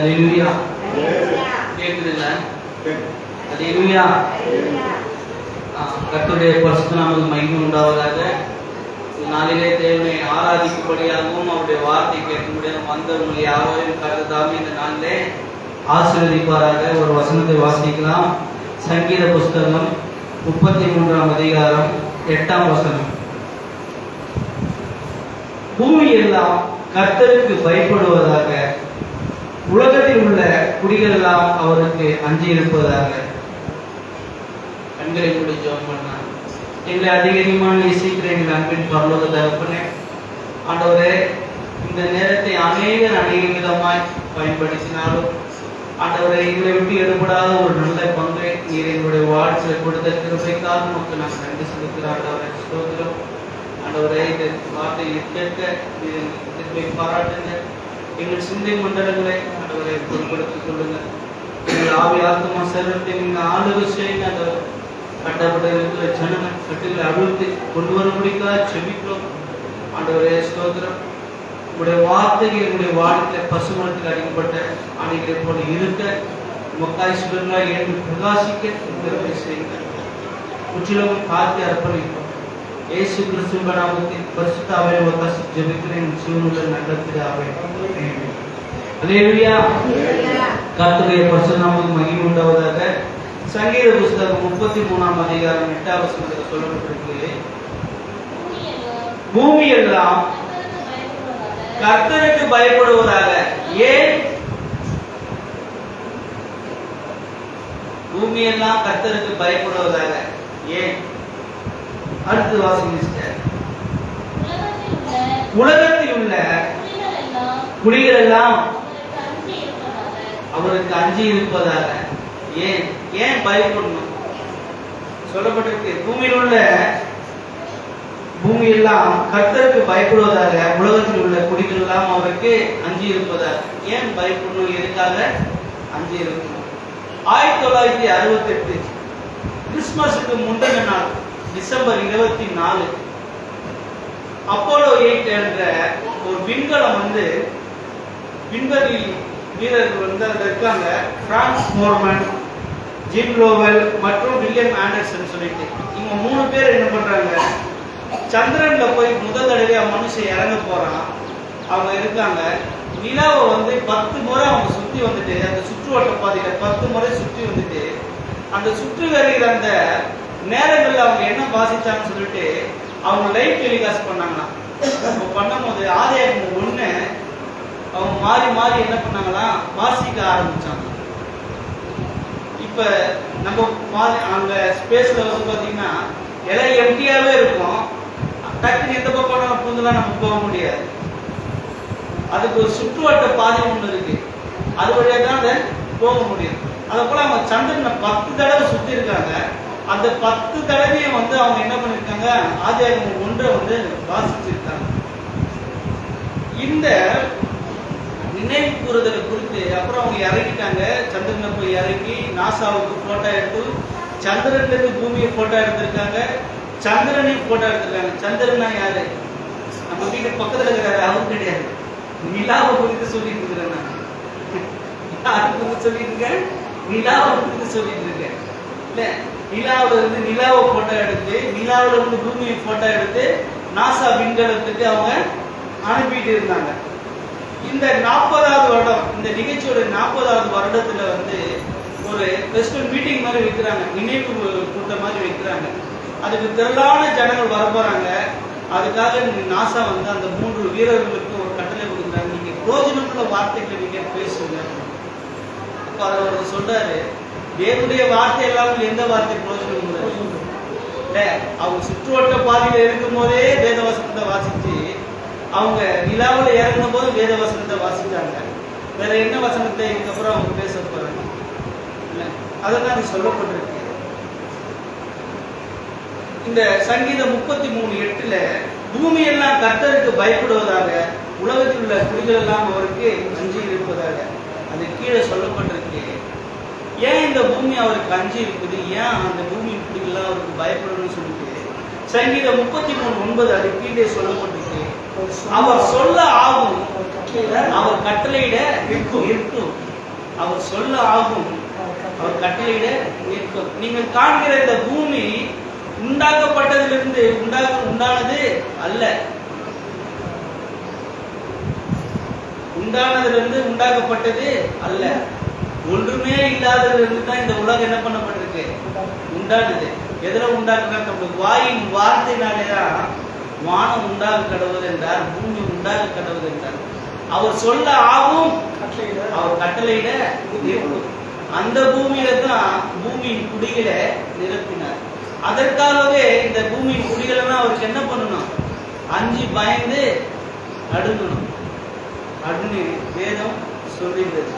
அல்லேலூயா. கேக்குதுல்ல? அல்லேலூயா. கர்த்தருடைய பரிசுத்த நாமத்துக்கு மகிமை உண்டாவதாக. நாளிலே தேவனை ஆராதிக்கும்படியாகவும் அவருடைய வார்த்தை கேட்கும்படியாகவும் வந்தவங்களை யாரையும் கருதாமல் இந்த நாளிலே ஆசீர்வதிப்பாராக. ஒரு வசனத்தை வாசிக்கலாம். சங்கீத புஸ்தகம் 33ஆம் அதிகாரம் 8ஆம் வசனம். பூமி எல்லாம் கர்த்தருக்கு பயப்படுவதாக, உலகத்தில் உள்ள குடிகள் எல்லாம் அவருக்கு அஞ்சி இருப்பதாக. கண்களை மூடி ஜெபம் பண்ணார். எங்களை அதிகமான நேசிக்கிற எங்கள் அன்பின் பரலோக தகப்பனே, ஆண்டவரே, இந்த நேரத்தை அநேக விதமாய் பயன்படுத்தினாலும் ஆண்டவரை எங்களை விட்டு எடுபடாத ஒரு நல்ல பங்கை நீர் எங்களுடைய வாழ்க்கையை கொடுத்த கிருபைக்காக நமக்கு நாங்கள் நன்றி செலுத்துகிறோம். ஸ்தோத்திரம் ஆண்டவரே. இந்த வார்த்தையை கேட்க திருப்பி பாராட்டுங்க. எங்கள் சிந்தை மண்டலங்களை ஆண்டவரை பொருட்படுத்திக் கொள்ளுங்க. எங்கள் ஆவி ஆத்மா சரீரத்தை நீங்கள் ஆளுகை செய்யுங்க. அந்த கட்டப்பட்ட இருக்கிற ஜனங்கள் கட்டுகளை அழுத்தி கொண்டு வர முடிக்காத செபிக்கிறோம் ஆண்டவரே. ஸ்தோத்திரம். உங்களுடைய வார்த்தைகள் என்னுடைய வாழ்க்கை பசுமரத்தில் அடிக்கப்பட்ட அணைகளை போல இருக்க, மக்காய் சுடர்களாய் என்று பிரகாசிக்க திருப்பி செய்யுங்க. முற்றிலும் காத்து அர்ப்பணிப்போம். இயேசு கிறிஸ்துவின் நாமத்தில் பரிசுத்தாவே ஒத்தாசி ஜெபிக்கிறேன் ஜீவனுள்ள நல்ல பிதாவே. அல்லேலூயா. கர்த்தருடைய பரிசுத்த நாமத்துக்கு மகிமை உண்டாவதாக. சங்கீத புஸ்தகம் 33ஆம் அதிகாரம் 8ஆம் வசனத்தில் சொல்லப்பட்டிருக்கு, பூமி எல்லாம் கர்த்தருக்கு பயப்படுவதாக. ஏன் பூமி எல்லாம் கர்த்தருக்கு பயப்படுவதாக? ஏன்? அடுத்து வாசிங்க. உலகத்தில் உள்ள குடிகள் எல்லாம் அவருக்கு அஞ்சி இருப்பதாக. ஏன்? ஏன் பயப்படணும்? சொல்லப்பட்டிருக்கு, பூமி எல்லாம் கர்த்தருக்கு பயப்படுவதாக, உலகத்தில் உள்ள குடிகள் எல்லாம் அவருக்கு அஞ்சி இருப்பதாக. ஏன் பயப்படணும்? எதுக்காக அஞ்சி இருக்கணும்? 1968 கிறிஸ்துமஸுக்கு முந்தின நாள் டிசம்பர் 24 அப்போலோ 8 என்ற ஒரு விண்கலம் விண்வெளி வீரர்கள் அதில் இருக்காங்க. பிரான்ஸ் மோர்மன், ஜிம் லோவெல் மற்றும் வில்லியம் ஆண்டர்சன் சொல்லிட்டு இவங்க 3 பேர் என்ன பண்றாங்க, சந்திரன்ல போய் முதல் தடவையா மனுஷன் இறங்க போறான். அவங்க இருக்காங்க. நிலாவை 10 முறை அவங்க சுற்றி வந்துட்டு, அந்த சுற்றுவட்ட பாதையில 10 முறை சுற்றி வந்துட்டு, அந்த சுற்றி வருகிற அந்த நேரங்கள்ல அவங்க என்ன வாசிச்சாங்கன்னு சொல்லிட்டு அவங்க லைவ் டெலிகாஸ்ட் பண்ணாங்களாம். பண்ணும்போது ஆதியாகமம் 1 அவங்க மாறி என்ன பண்ணாங்களாம், வாசிக்க ஆரம்பிச்சாங்க. இப்ப நம்ம அங்க ஸ்பேஸ்ல பாத்தீங்கன்னா எல்லாம் எம்டியாவே இருக்கும். டக்குன்னு எந்த பக்கம் பூந்தெல்லாம் நம்ம போக முடியாது. அதுக்கு ஒரு சுற்றுவட்ட பாதை ஒண்ணு இருக்கு, அது வழியா தான் போக முடியும். அதை போல அவங்க சந்திரனை 10 தடவை சுத்தி இருக்காங்க. அந்த 10 தடவையும் அவங்க என்ன பண்ணிருக்காங்க, ஆதியாகமம் 1 வாசிச்சிருக்காங்க. இந்த நினைவு கூறுதலை குறித்து அப்புறம் அவங்க இறங்கிட்டாங்க. சந்திரனை போய் இறங்கி நாசாவுக்கு போட்டோ எடுத்து, சந்திரன்ல இருந்து பூமியை போட்டோ எடுத்திருக்காங்க, சந்திரனையும் போட்டோ எடுத்திருக்காங்க. சந்திரனா யாரு? நம்ம வீட்டு பக்கத்துல இருக்கிறாரு, அவரு கிடையாது. நிலாவை குறித்து சொல்லிட்டு இருக்கிறேன் நான். யாரு குறித்து சொல்லிட்டு இருக்கேன்? நிலாவை குறித்து சொல்லிட்டு இருக்கேன். இல்ல, நிலாவில இருந்து நிலாவை போட்டோ எடுத்து, நிலாவில இருந்து பூமியை போட்டோ எடுத்து நாசா விண்கலத்துக்கு அவங்க அனுப்பிட்டு இருந்தாங்க. இந்த 40வது வருடம், இந்த நிகழ்ச்சியோட 40வது வருடத்துல ஒரு ஸ்பெஷல் மீட்டிங் மாதிரி வைக்கிறாங்க, நினைவு கூட்டம் மாதிரி வைக்கிறாங்க. அதுக்கு திரளான ஜனங்கள் வர போறாங்க. அதுக்காக நாசா அந்த 3 வீரர்களுக்கு ஒரு கட்டளை கொடுக்குறாங்க, நீங்க பிரோஜனமுள்ள வார்த்தைகளை நீங்க பேசுங்க. அப்ப அவர் சொல்றாரு, தேவனுடைய வார்த்தை எல்லாம் எந்த வார்த்தை பிரோஜனம் இல்லை. அவங்க சுற்றுவட்ட பாதையில இருக்கும் போதே வேதவசனத்தை வாசிச்சு, அவங்க நிலாவில் இறங்கும் போது வேதவசனத்தை வாசிச்சாங்க. வேற என்ன வசனத்தை இதுக்கப்புறம் அவங்க பேச போறாங்க? அதெல்லாம் சொல்லப்பட்டிருக்கு. இந்த சங்கீதம் 33:8 பூமி எல்லாம் கர்த்தருக்கு பயப்படுவதாக, உலகத்தில் உள்ள குடிகள் எல்லாம் அவருக்கு அஞ்சி இருப்பதாக. அது கீழே சொல்லப்பட்டிருக்கு. ஏன் இந்த பூமி அவருக்கு அஞ்சி இருக்குது, ஏன் அந்த பூமி குடிகள் அவருக்கு பயப்படணும்னு சொல்லிட்டு சங்கீதம் 33:9 அது கீழே சொல்லப்பட்டிருக்கு. அவர் சொல்ல ஆகும், அவர் கட்டளையிட இருக்கும். அவர் சொல்ல ஆகும், அவர் கட்டளையிட நிற்கும். நீங்கள் காண்கிற இந்த பூமி உண்டாக்கப்பட்டதிலிருந்து உண்டானது அல்ல. உண்டானதிலிருந்து உண்டாக்கப்பட்டது அல்ல. ஒன்றுமே இல்லாததிலிருந்து தான் இந்த உலகம் என்ன பண்ணப்பட்டிருக்கு, உண்டானது. எதுல உண்டாக்குறாங்க? வாயின் வார்த்தையினாலே தான் வானம் உண்டாக கடவுள் என்றார், பூமி உண்டாக கடவுள் என்றார். அவர் சொல்ல ஆகும், அவர் கட்டளையிட நிற்கும். அந்த பூமியில தான் பூமியின் குடிகளை நிரப்பினார். அதற்காகவே இந்த பூமியின் குடிகளெல்லாம் அவருக்கு என்ன பண்ணணும்? அஞ்சு பயந்து நடுங்கணும் அப்படின்னு வேதம் சொல்லுகிறது.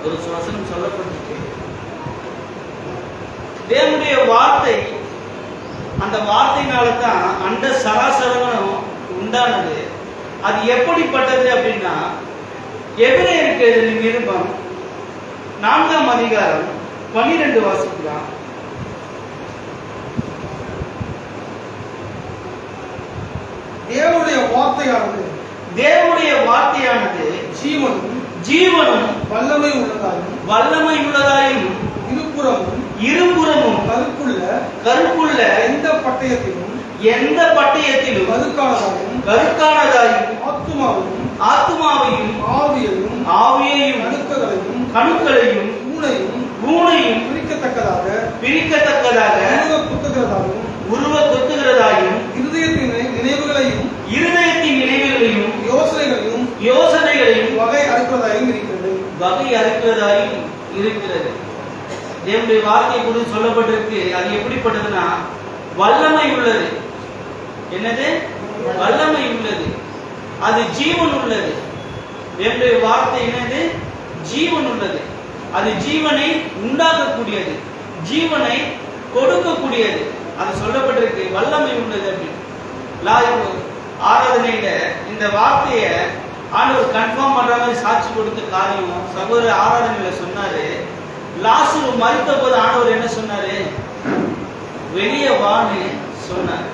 ஒரு வசனம் சொல்லப்பட்டிருக்கு. தேவனுடைய வார்த்தை, அந்த வார்த்தையினால தான் அண்ட சராசரங்களும் உண்டானது. அது எப்படிப்பட்டது அப்படின்னா, எபிரேயருக்கு எழுதின நிருபம் 4ஆம் அதிகாரம் 12 வாசிக்கலாம். தேவனுடைய வார்த்தையானது ஜீவனும் வல்லமை உள்ளதாயும் இருபுறமும் கருப்புள்ள எந்த பட்டயத்திலும் கருக்கானதாயும் ஆத்துமாவையும் ஆவியையும் கணுக்களையும் ஊனையும் பிரிக்கத்தக்கதாக உருவ குத்துகிறதாயும் இருதயத்தின் நினைவுகளையும் யோசனைகளையும் வகை அறுக்கிறதாயும் இருக்கிறது. தேவனுடைய வார்த்தை குறித்து சொல்லப்பட்டிருக்கு. அது எப்படிப்பட்டதுன்னா, வல்லமை உள்ளது. என்னது? வல்லமை உள்ளது. அது ஜீவன் உள்ளது. தேவனுடைய வார்த்தை என்னது? ஜீவன் உள்ளது. அது ஜீவனை உண்டாக்கக்கூடியது, ஜீவனை கொடுக்கக்கூடியது. அது சொல்லப்பட்டிருக்கு, வல்லமை உள்ளது அப்படின்னு. ஆராதனையில இந்த வார்த்தையை ஆண்டவர் கன்ஃபார்ம் பண்ற மாதிரி சாட்சி கொடுத்த காரியம் சகோதர ஆராதனையில சொன்னாரு. லாசரு மரித்த போது ஆண்டவர் என்ன சொன்னாரு? வெளியே வான்னு சொன்னார்.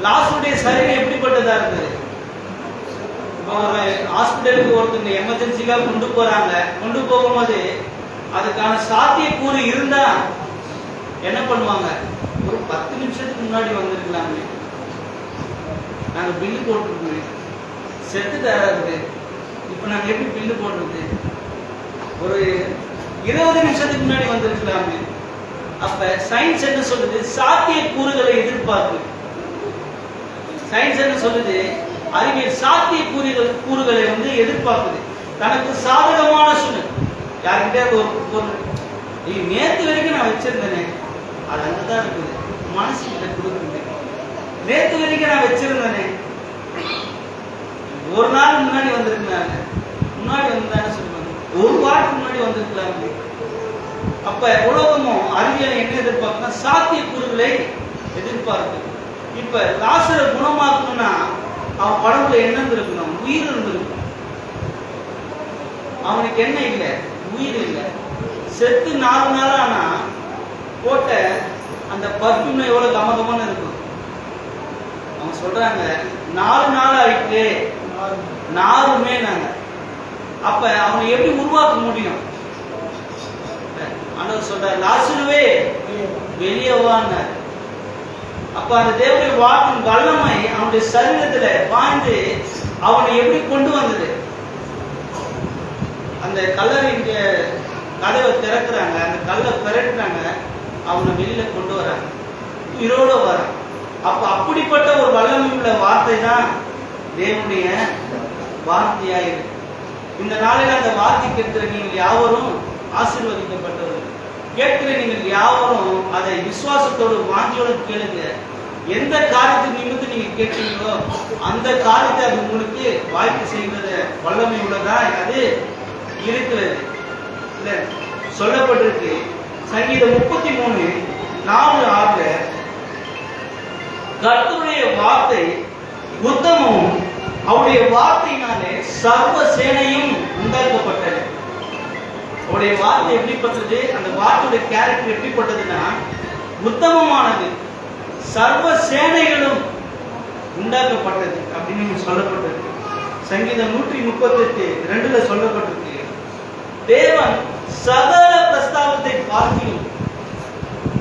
லாசருடைய சரீரம் எப்படிப்பட்டதா இருந்தது? இப்போ ஒரு ஹாஸ்பிட்டலுக்கு ஒருத்தங்க எமர்ஜென்சிக்காக கொண்டு போறாங்க. கொண்டு போகும்போது அதுக்கான சாத்தியக்கூறு இருந்தா என்ன பண்ணுவாங்க? ஒரு 10 நிமிஷத்துக்கு முன்னாடி வந்திருக்கலாமே, நாங்க பில்லு போட்டுருக்கோம், செத்து தராது, இப்ப நாங்க எப்படி பில்லு போடுறது? ஒரு 20 நிமிஷத்துக்கு முன்னாடி வந்திருக்கலாமே. அப்ப சயின்ஸ் என்ன சொல்லுது? சாத்திய கூறுகளை எதிர்பார்க்கு. சயின்ஸ் என்ன சொல்லுது? அறிவியல் சாத்திய கூறுகளை எதிர்பார்க்குது. தனக்கு சாதகமான சூழல் யாருக்கிட்டே ஒரு நேற்று வரைக்கும் நான் வச்சிருந்தேனே, அது அங்கதான் இருக்குது, மனசு கிட்ட கொடுக்குறது. நேற்று வரைக்கும் நான் வச்சிருந்தேனே, ஒரு நாள் முன்னாடி வந்திருந்தாங்க, முன்னாடி வந்தான்னு சொல்லுவாங்க, ஒரு வாரத்துக்கு முன்னாடி வந்திருக்கலாங்க. அப்ப உலகமும் அறிவியலை என்ன எதிர்பார்க்கணும்? சாத்திய கூறுகளை எதிர்பார்க்கு. இப்ப லாசரை குணமாக்கணும்னா அவன் உடம்புல என்ன இருந்திருக்கணும்? உயிர் இருந்திருக்கும். அவனுக்கு என்ன இல்லை? உயிர் இல்லை. செத்து 4 நாள் ஆனா போட்ட அந்த பர்ஃபியூம் எவ்வளவு கமகமான இருக்கும். அவங்க சொல்றாங்க 4 நாள் ஆயிட்டு நாருமே நாங்க. அப்ப அவனை எப்படி உருவாக்க முடியும்? ஆண்டவர் சொல்றார், லாசருவே வெளியே வான்னார். அப்ப அந்த தேவனுடைய வாக்கின் வல்லமை அவனுடைய சரீரத்துல வாழ்ந்து அவனை எப்படி கொண்டு வந்தது? அந்த கல்லறையின் கதவை திறக்கிறாங்க, அந்த கல்லை பெரட்டுறாங்க, அவனை வெளியில கொண்டு வராங்க, உயிரோட வரான். அப்ப அப்படிப்பட்ட ஒரு வல்லமை உள்ள வார்த்தை தான் தேவனுடைய வார்த்தையாயிருக்கு. இந்த நாளில் அந்த வார்த்தை கேட்கிற நீங்கள் யாவரும் ஆசீர்வதிக்கப்பட்டவர்கள். கேட்கிற நீங்கள் யாவரும் அதை விசுவாசத்தோடு வாஞ்சியோடு கேளுங்க. எந்த காரியத்தை நிமித்து நீங்க கேட்கிறீங்களோ அந்த காரியத்தை அது உங்களுக்கு வாய்ப்பு செய்வது வல்லமை உள்ளதா அது இருக்கிறது. இல்ல சொல்லப்பட்டிருக்கு சங்கீதம் 33:4-6 கர்த்தருடைய வார்த்தை உத்தமமும் அவருடைய வார்த்தையினாலே சர்வ சேனையும் உண்டாக்கப்பட்டது. அவருடைய வார்த்தை எப்படிப்பட்டது? அந்த வார்த்தையுடைய கேரக்டர் எப்படிப்பட்டதுன்னா உத்தமமானது, சர்வ சேனைகளும் உண்டாக்கப்பட்டது அப்படின்னு சொல்லப்பட்டிருக்கு. சங்கீதம் 138:2 சொல்லப்பட்டிருக்கு. தேவன் சகல பிரஸ்தாபத்தை பார்க்கிலும்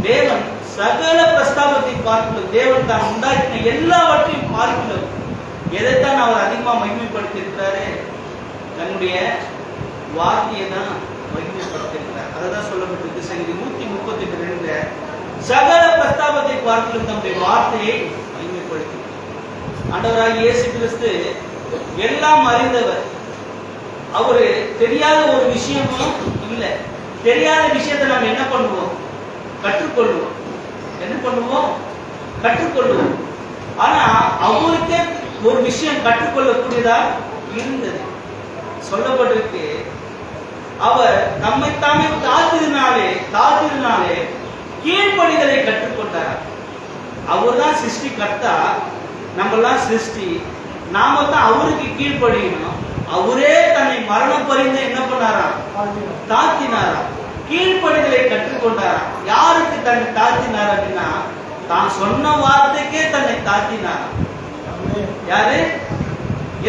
தேவன் சகல பிரஸ்தாபத்தை பார்க்கிலும் தேவன் தான் உண்டாக்கின எல்லாவற்றையும் பார்க்கிலும் எதைத்தான் அவர் அதிகமா மகிமைப்படுத்தியிருக்கிறாரு? தன்னுடைய வார்த்தையை தான் மகிமைப்படுத்தியிருக்கிறார். அதுதான் சொல்லப்பட்டிருக்கு சங்கீதம் 138:2 சகல பிரஸ்தாபத்தை பார்க்கிலும் தன்னுடைய வார்த்தையை மகிமைப்படுத்தி. ஆண்டவராகிய இயேசு கிறிஸ்து எல்லாம் அறிந்தவர். அவரு தெரியாத ஒரு விஷயமும் இல்லை. தெரியாத விஷயத்தை நாம் என்ன பண்ணுவோம்? கற்றுக்கொள்வோம். என்ன பண்ணுவோம்? கற்றுக்கொள்வோம். ஆனா அவருக்கே ஒரு விஷயம் கற்றுக்கொள்ளக்கூடியதா இருந்தது. சொல்லப்பட்டிருக்கு, அவர் தம்மைத்தாமே தாழ்த்தினாலே கீழ்ப்படிதலை கற்றுக்கொண்டார். அவர் தான் சிருஷ்டி கர்த்தா, நம்மெல்லாம் சிருஷ்டி. நாம தான் அவருக்கு கீழ்ப்படியணும். அவரே தன்னை மரணம் பரிந்து என்ன பண்ணாராம்? தாழ்த்தினாராம். கீழ்ப்படிதலை கற்றுக்கொண்டாராம். யாருக்கு தன்னை தாழ்த்தினார் அப்படின்னா, தான் சொன்ன வார்த்தைக்கே தன்னை தாழ்த்தினாராம். யாரு?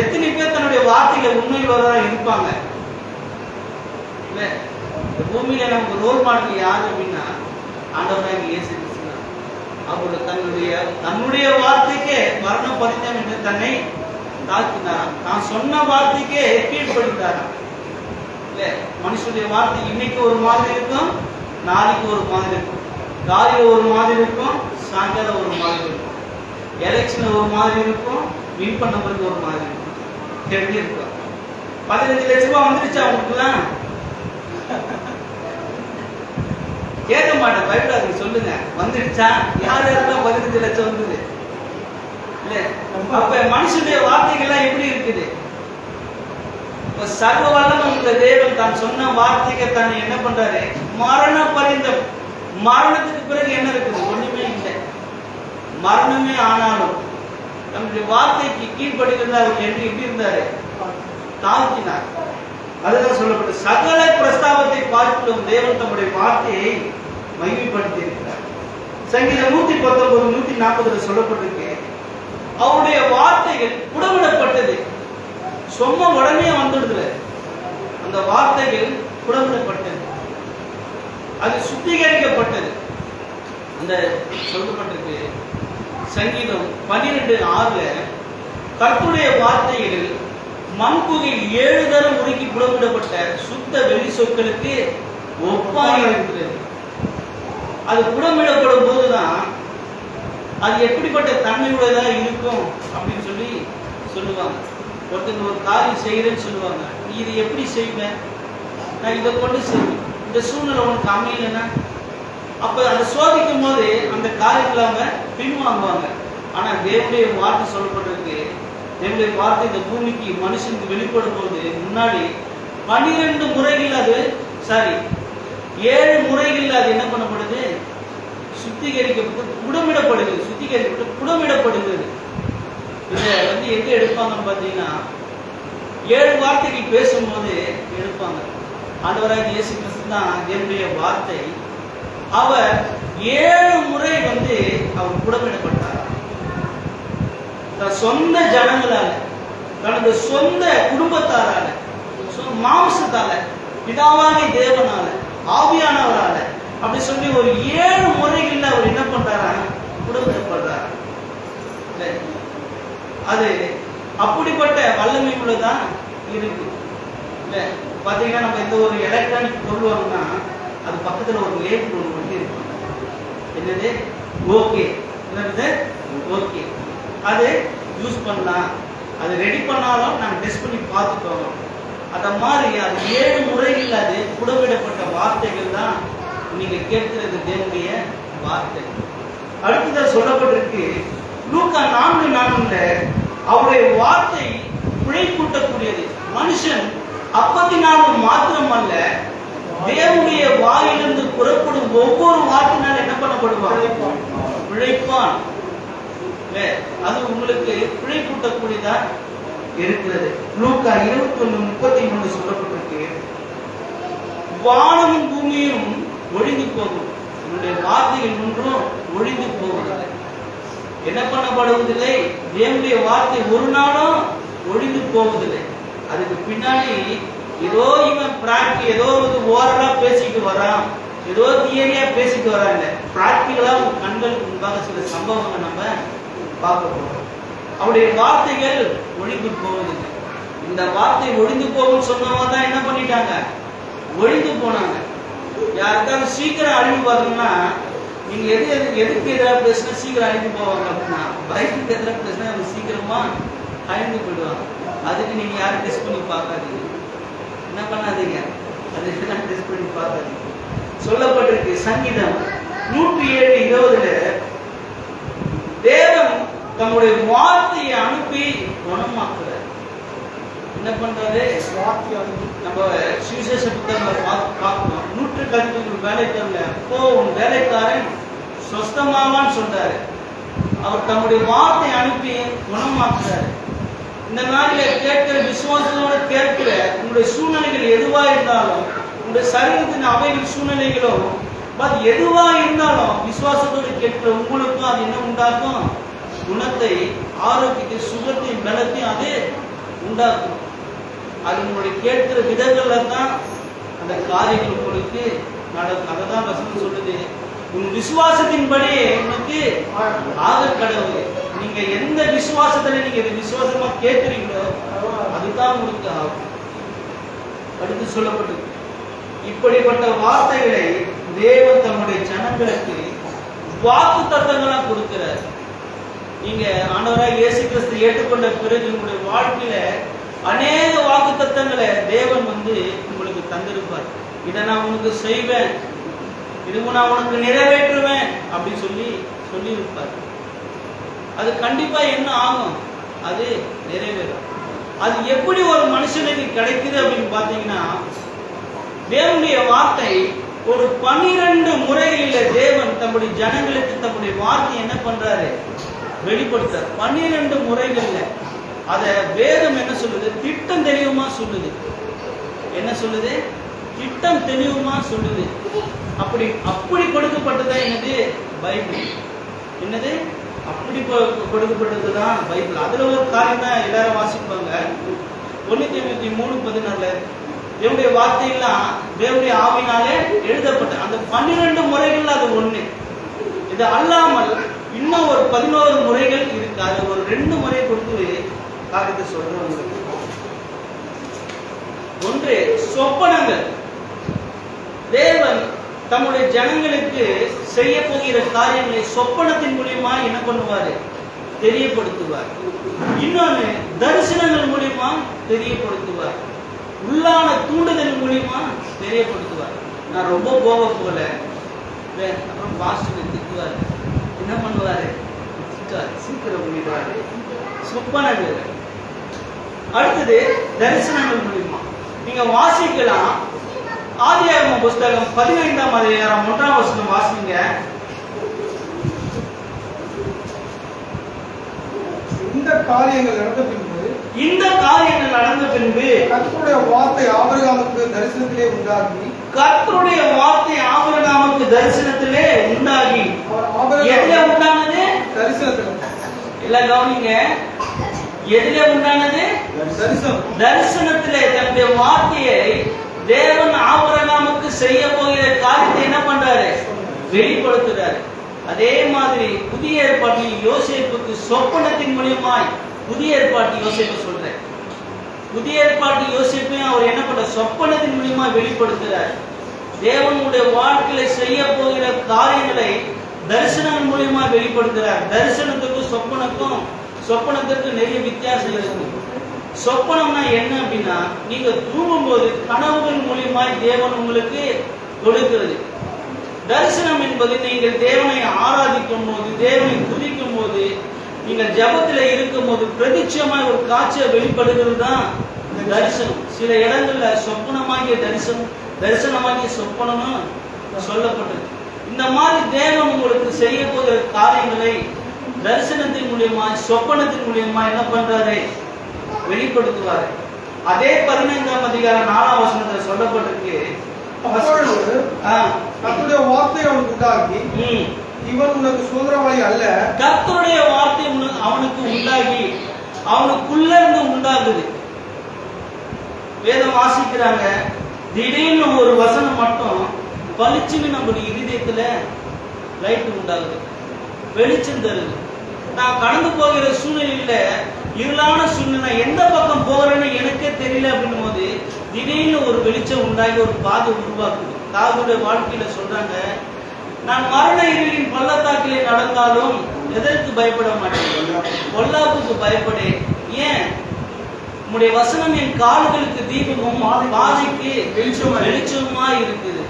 எத்தனை பேர் தன்னுடைய வார்த்தைகளை உண்மையுள்ளவரா இருப்பாங்க? இல்ல, இந்த பூமியில நமக்கு ரோல் மாடல் யாரு அப்படின்னா ஆண்டவராகிய இயேசு கிறிஸ்து தான். அவர் தன்னுடைய வார்த்தைக்கே மரணம் பரிந்தம் என்று தன்னை தாழ்த்தினாராம். தான் சொன்ன வார்த்தைக்கே கீழ்ப்படுத்தாராம். இல்ல, மனுஷனுடைய வார்த்தை இன்னைக்கு ஒரு மாதிரி இருக்கும், நாளைக்கு ஒரு மாதிரி இருக்கும், காலையில ஒரு மாதிரி இருக்கும், சாயங்காலம் ஒரு மாதிரி இருக்கும், எலெக்ஷன் ஒரு மாதிரி இருக்கும், வின் பண்ண பிறகு ஒரு மாதிரி இருக்கும். எப்படி இருக்கும்? 15 லட்ச ரூபாய் வந்துருச்சா அவங்களுக்குலாம்? கேட்க மாட்டேன், பயப்படாதீங்க, சொல்லுங்க வந்துடுச்சா? யார் யாருக்கெல்லாம் 15 லட்சம் வந்தது? இல்ல, அப்ப மனுஷனுடைய வார்த்தைகள்லாம் எப்படி இருக்குது? சர்வ வல்லமை உள்ள தேவன் தான் சொன்ன வார்த்தைக்கு தான் என்ன பண்றாரு? மரண பரிந்தம். மரணத்துக்கு பிறகு என்ன இருக்குது? ஒண்ணுமே இல்லை. மரணமே ஆனாலும் நம்முடைய வார்த்தைக்கு கீழ்படுகிறார் என்று எப்படி இருந்தாரு? தாழ்த்தினார். அதுதான் சொல்லப்பட்ட சகல பிரஸ்தாபத்தை பார்க்கிலும் தேவன் தம்முடைய வார்த்தையை மகிமைப்படுத்தி இருக்கிறார். சங்கீதம் 119 140 சொல்லப்பட்டிருக்கு, அவருடைய வார்த்தைகள் புடமிடப்பட்டது. சொன்ன உடனே வந்துடுது. அந்த வார்த்தைகள் புடமிடப்பட்டது, அது சுத்திகரிக்கப்பட்டது. அந்த சொல்லப்பட்டிருக்கு சங்கீதம் 12:6 கர்த்தருடைய வார்த்தைகளில் மண்புகையில் 7 தரம் உருக்கி புடமிடப்பட்ட சுத்த வெளி சொற்களுக்கு ஒப்பாக இருக்கிறது. அது புடமிடப்படும் போதுதான் அது எப்படிப்பட்ட தன்மையுடையதா இருக்கும் அப்படின்னு சொல்லி சொல்லுவாங்க. ஒருத்தங்க ஒரு காரியம் செய்யறேன்னு சொல்லுவாங்க, நீ இதை எப்படி செய்வேன்? நான் இதை கொண்டு செய்வேன், இந்த சூழ்நிலை உனக்கு அமையலைன்னா அப்ப அதை சோதிக்கும் போது அந்த காரியங்களை அவங்க பின்வாங்குவாங்க. ஆனா தேவனுடைய வார்த்தை சொல்லப்பட்டிருக்கு, தேவனுடைய வார்த்தை இந்த பூமிக்கு மனுஷனுக்கு வெளிப்படும் போது முன்னாடி 12 முறைகள் அது 7 முறைகள் அது என்ன பண்ணப்படுது? சுத்திகரிக்கப்பட்டு புடமிடப்படுகிறது. சுத்திகரிக்கப்பட்டு புடமிடப்படுகிறது. இதை எங்க எடுப்பாங்கன்னு பார்த்தீங்கன்னா 7 வார்த்தைகள் பேசும்போது எடுப்பாங்க. ஆண்டவராகிய இயேசு கிறிஸ்து தான் தேவனுடைய வார்த்தை. அவர் 7 முறை அவர் புடமிடப்பட்டார். சொந்த ஜனங்களால, தனது சொந்த குடும்பத்தாரால, மாம்சத்தால, பிதாவாகிய தேவனால, ஆவியானவரால அப்படி சொல்லி ஒரு 7 முறைகள்ல அவர் என்ன பண்றாரா? புடமிடப்படுறார். அது அப்படிப்பட்ட வல்லமை உள்ளதான் இருக்கு. இல்ல பாத்தீங்கன்னா நம்ம எந்த ஒரு எலக்ட்ரானிக் பொருள் வாங்கினா அது பக்கத்துல ஒரு லேபிள் ஒன்று வந்து இருக்கும். என்னது? ஓகே. என்னது? ஓகே. அது யூஸ் பண்ணலாம், அது ரெடி பண்ணாலும் நாங்கள் டெஸ்ட் பண்ணி பார்த்துக்கோம். அத மாதிரி அது 7 முறைகள் அது புடமிடப்பட்ட வார்த்தைகள் தான் நீங்க கேட்கிறது தேவனுடைய வார்த்தை. அடுத்ததான் சொல்லப்பட்டிருக்கு லூக்கா 4:4 அவருடைய வார்த்தை பிழைக்கூட்டக்கூடியது. மனுஷன் அப்பத்தினாலும் மாத்திரமல்ல, தேவனுடைய வாயிலிருந்து புறப்படும் ஒவ்வொரு வார்த்தையினால் என்ன பண்ணப்படுவான்? பிழைப்பான். அது உங்களுக்கு பிழைக்கூட்டக்கூடியதா இருக்கிறது. லூக்கா 21:33 சொல்லப்பட்டிருக்கு, வானமும் பூமியும் ஒழிந்து போகும், என்னுடைய வார்த்தைகள் ஒன்றும் ஒழிந்து போவதில்லை. என்ன பண்ணப்படுவதில்லை? தேவனுடைய வார்த்தை ஒரு நாளும் ஒழிந்து போவதில்லை. அதுக்கு பின்னாடி ஏதோ இவன் ஏதோ ஓரலா பேசிட்டு வரான், ஏதோ தியரியா பேசிட்டு வராங்க. பிராக்டிகலா உங்க கண்களுக்கு முன்பாக சில சம்பவங்கள் நம்ம பார்க்க போறோம். அவருடைய வார்த்தைகள் ஒழிந்து போகுது. இந்த வார்த்தை ஒழிந்து போகும் சொன்னவங்க தான் என்ன பண்ணிட்டாங்க, ஒழிந்து போனாங்க. யாருக்காவது சீக்கிரம் அழிவு வரணும்னா நீங்க எதுக்கு எதிராக பேசினா சீக்கிரம் அழிந்து போவாங்க அப்படின்னா, பைக்குக்கு எதிராக பேசினா அவங்க சீக்கிரமா அழிந்து போயிடுவாங்க. அதுக்கு நீங்க யாரும் டெஸ்ட் பண்ணி பார்க்காதீங்க, என்ன பண்ணாதீங்க, அதுக்கு டெஸ்ட் பண்ணி பார்க்காதீங்க. சொல்லப்பட்டிருக்கு சங்கீதம் 107:20 தேவன் தம்முடைய வார்த்தையை அனுப்பி குணமாக்குறார். என்ன பண்றாரு, நம்ம சுவிசேஷ புத்தகங்களை பார்க்கணும். 100 வேலைக்காரங்க அப்போ உன் வேலைக்காரன் சொஸ்தமாவான்னு சொல்றாரு. அவர் தம்முடைய வார்த்தை அனுப்பி குணமாக்குறாரு. இந்த நாளில கேட்கிற விசுவாசத்தோட கேட்கிற உங்களுடைய சூழ்நிலைகள் எதுவா இருந்தாலும், உங்களுடைய சரீரத்தின் அவைகள் சூழ்நிலைகளும் எதுவா இருந்தாலும் விசுவாசத்தோடு கேட்கிற உங்களுக்கும் அது என்ன உண்டாக்கும், குணத்தை, ஆரோக்கியத்தை, சுகத்தையும், பலத்தையும் அது உண்டாக்கும். அது உங்களுடைய கேட்கிற விதங்கள்ல தான் அந்த காரியங்கள் உங்களுக்கு நடக்கும். அதான் வசனம் சொல்லுது, உன் விசுவாசத்தின்படி உனக்கு ஆக கடவுள். நீங்க எந்த விசுவாசத்துல நீங்க விசுவாசமா கேட்கிறீங்களோ அதுதான் உங்களுக்கு ஆகும். அடுத்து சொல்லப்பட்டது, இப்படிப்பட்ட வார்த்தைகளை தேவன் தம்முடைய ஜனங்களுக்கு வாக்கு தத்தங்களா கொடுக்கிறார். நீங்க ஆண்டவராக இயேசு கிறிஸ்து ஏற்றுக்கொண்ட பிறகு உங்களுடைய வாழ்க்கையில அநேக வாக்கு தத்தங்களை தேவன் உங்களுக்கு தந்திருப்பார். இதை நான் உனக்கு செய்வேன், இது நான் உனக்கு நிறைவேற்றுவேன் அப்படின்னு சொல்லி இருப்பார். அது கண்டிப்பா என்ன ஆகும், அது நிறைவேறும். அது எப்படி ஒரு மனுஷனுக்கு கிடைக்குது அப்படின்னு பாத்தீங்கன்னா, தேவனுடைய வார்த்தை ஒரு 12 முறைகளில் தேவன் தம்முடைய ஜனங்களுக்கு தம்முடைய வார்த்தை என்ன பண்றாரு, வெளிப்படுத்தார். 12 முறைகள்ல அத வேதம் என்ன சொல்லுது, திட்டம் தெளிவுமா சொல்லுது. என்ன சொல்லுது, திட்டம் தெளிவுமா சொல்லுது. அப்படி கொடுக்கப்பட்டதான் என்னது பைபிள். என்னது அப்படி கொடுக்கப்பட்டதுதான் பைபிள். அதுல ஒரு காரியம் தான் எல்லாரும் வாசிப்பாங்க. 1 தீமோத்தேயு 3:14 தேவனுடைய வார்த்தையெல்லாம் தேவனுடைய ஆவியினாலே எழுதப்பட்ட அந்த 12 முறைகள் அது ஒண்ணு. இது அல்லாமல் இன்னும் ஒரு 11 முறைகள் இருக்கு. அது ஒரு 2 முறை கொடுத்து காரியத்தை சொல்றேன். ஒன்று சொப்பனங்கள். தேவன் தம்முடைய ஜனங்களுக்கு செய்ய போகிற காரியங்களை சொப்பனத்தின் மூலியமா என்ன பண்ணுவாரு, தெரியப்படுத்துவார். இன்னொன்னு தரிசனங்கள் மூலியமா தெரியப்படுத்துவார். உள்ளான தூண்டுதல் மூலியமா தெரியப்படுத்துவார். நான் ரொம்ப போல அப்புறம் பாஸ்டர் திட்டுவார், என்ன பண்ணுவாரு, சீக்கிரம் பண்ணிடுவாரு. சொப்பனங்கள். அடுத்தது தரிசனங்கள் மூலியமா நீங்க வாசிக்கலாம். ஆதியாகமம் புஸ்தகம் 15ஆம் அதிகாரம் 1ஆம் வசனம் வாசிங்க. இந்த காரியங்கள் நடந்த பின்பு கர்த்தருடைய வார்த்தை ஆபிரகாமுக்கு தரிசனத்திலே உண்டாகி எதுல உண்டானது, தரிசனத்தில். எல்லாம் கவனிங்க, எதுல உண்டானது, தரிசனத்திலே தன்னுடைய வார்த்தையை தேவன் ஆபிரகாமுக்கு செய்ய போகிற காரியத்தை என்ன பண்றாரு, வெளிப்படுத்துறாரு. அதே மாதிரி புதிய ஏற்பாட்டில் யோசேப்புக்கு சொப்பனத்தின் மூலியமாய், புதிய ஏற்பாட்டு யோசேப்பு சொல்றேன், புதிய ஏற்பாட்டு யோசேப்பையும் அவர் என்ன பண்ற, சொப்பனத்தின் மூலியமா வெளிப்படுத்துறார். தேவனுடைய வாழ்க்கையில செய்ய போகிற காரியங்களை தரிசனம் மூலியமா வெளிப்படுத்துறார். தரிசனத்துக்கும் சொப்பனத்திற்கு நிறைய வித்தியாசம் இருக்கு. சொப்பனம்னா என்ன அப்படின்னா, நீங்க தூங்கும் போது கனவுகள் மூலியமாய் தேவன் உங்களுக்கு கொடுக்கிறது. தரிசனம் என்பது நீங்கள் தேவனை ஆராதிக்கும் போது, தேவனை துதிக்கும் போது, நீங்கள் ஜபத்துல இருக்கும் போது பிரதிட்சமாய் ஒரு காட்சியை வெளிப்படுகிறது தான் தரிசனம். சில இடங்கள்ல சொப்பனமாகிய தரிசனமாகிய சொப்பனமும் சொல்லப்பட்டது. இந்த மாதிரி தேவன் உங்களுக்கு செய்ய போகிற காரியங்களை தரிசனத்தின் மூலியமா, சொப்பனத்தின் மூலியமா என்ன பண்றாரு, வெளிப்படுத்துவாரு. அதே 15ஆம் அதிகாரம் 4ஆம் வசனத்துல சொல்லப்பட்டிருக்கு, கர்த்தருடைய வார்த்தை அவனுக்கு உண்டாகி இவன் உனக்கு சுதந்திரவாளி அல்ல. கர்த்தருடைய வார்த்தை அவனுக்கு உண்டாகி அவனுக்குள்ள இருந்து உண்டாகுது. வேதம் வாசிக்கிறாங்க. திடீர்னு ஒரு வசனம் மட்டும் பளிச்சுன்னு நம்முடைய இதயத்துல லைட் உண்டாகுது, வெளிச்சம் தருது. நான் கடந்து போகிற சூழ்நிலையில இருளான சூழ்நிலை, எந்த பக்கம் போகிறேன்னு எனக்கே தெரியல அப்படின்னும் போது திடீர்னு ஒரு வெளிச்சம் உண்டாகி ஒரு பாதை உருவாக்குது. தாவீதுடைய வாழ்க்கையில சொல்றாங்க, நான் மரண இருளின் பள்ளத்தாக்கிலே நடந்தாலும் எதற்கு பயப்பட மாட்டேன், பொல்லாப்புக்கு பயப்படேன். ஏன்? உம்முடைய வசனம் என் கால்களுக்கு தீபமும் பாதைக்கு வெளிச்சமா இருக்குது.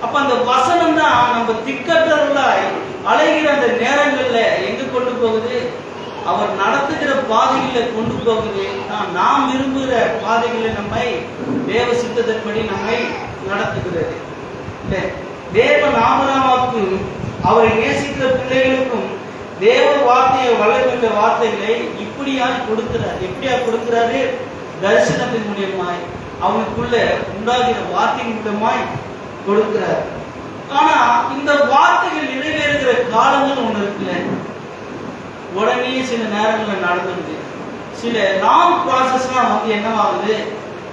அப்ப அந்த வசனம் தான் நம்ம திக்கற்றவர்களாய் அலைகிற அந்த நேரங்கள்ல எங்க கொண்டு போகுது? அவர் நடத்துகிற பாதைகளை கொண்டு போகுது. நாம் விரும்புகிற பாதைகளை நம்மை தேவ சித்தத்தின்படி நம்மை நடத்துகிறது. தேவன் ஆபிரகாமுக்கும் அவரை நேசிக்கிற பிள்ளைகளுக்கும் தேவ வார்த்தையை வளர்க்கின்ற வார்த்தைகளை இப்படியாய் கொடுக்கிறார். எப்படியா கொடுக்கிறாரு? தரிசனத்தின் மூலியமாய், அவனுக்குள்ள உண்டாகிற வார்த்தையின் மூலமாய் கொடுக்கிறார். ஆனா இந்த வார்த்தைகள் நிறைவேறுகிற காலங்கள் ஒண்ணு இருக்குல்ல, உடனே சில நேரங்கள்ல நடந்துடுது. சில லாங் ப்ராசஸ்லாம் வந்து என்னவாகுது?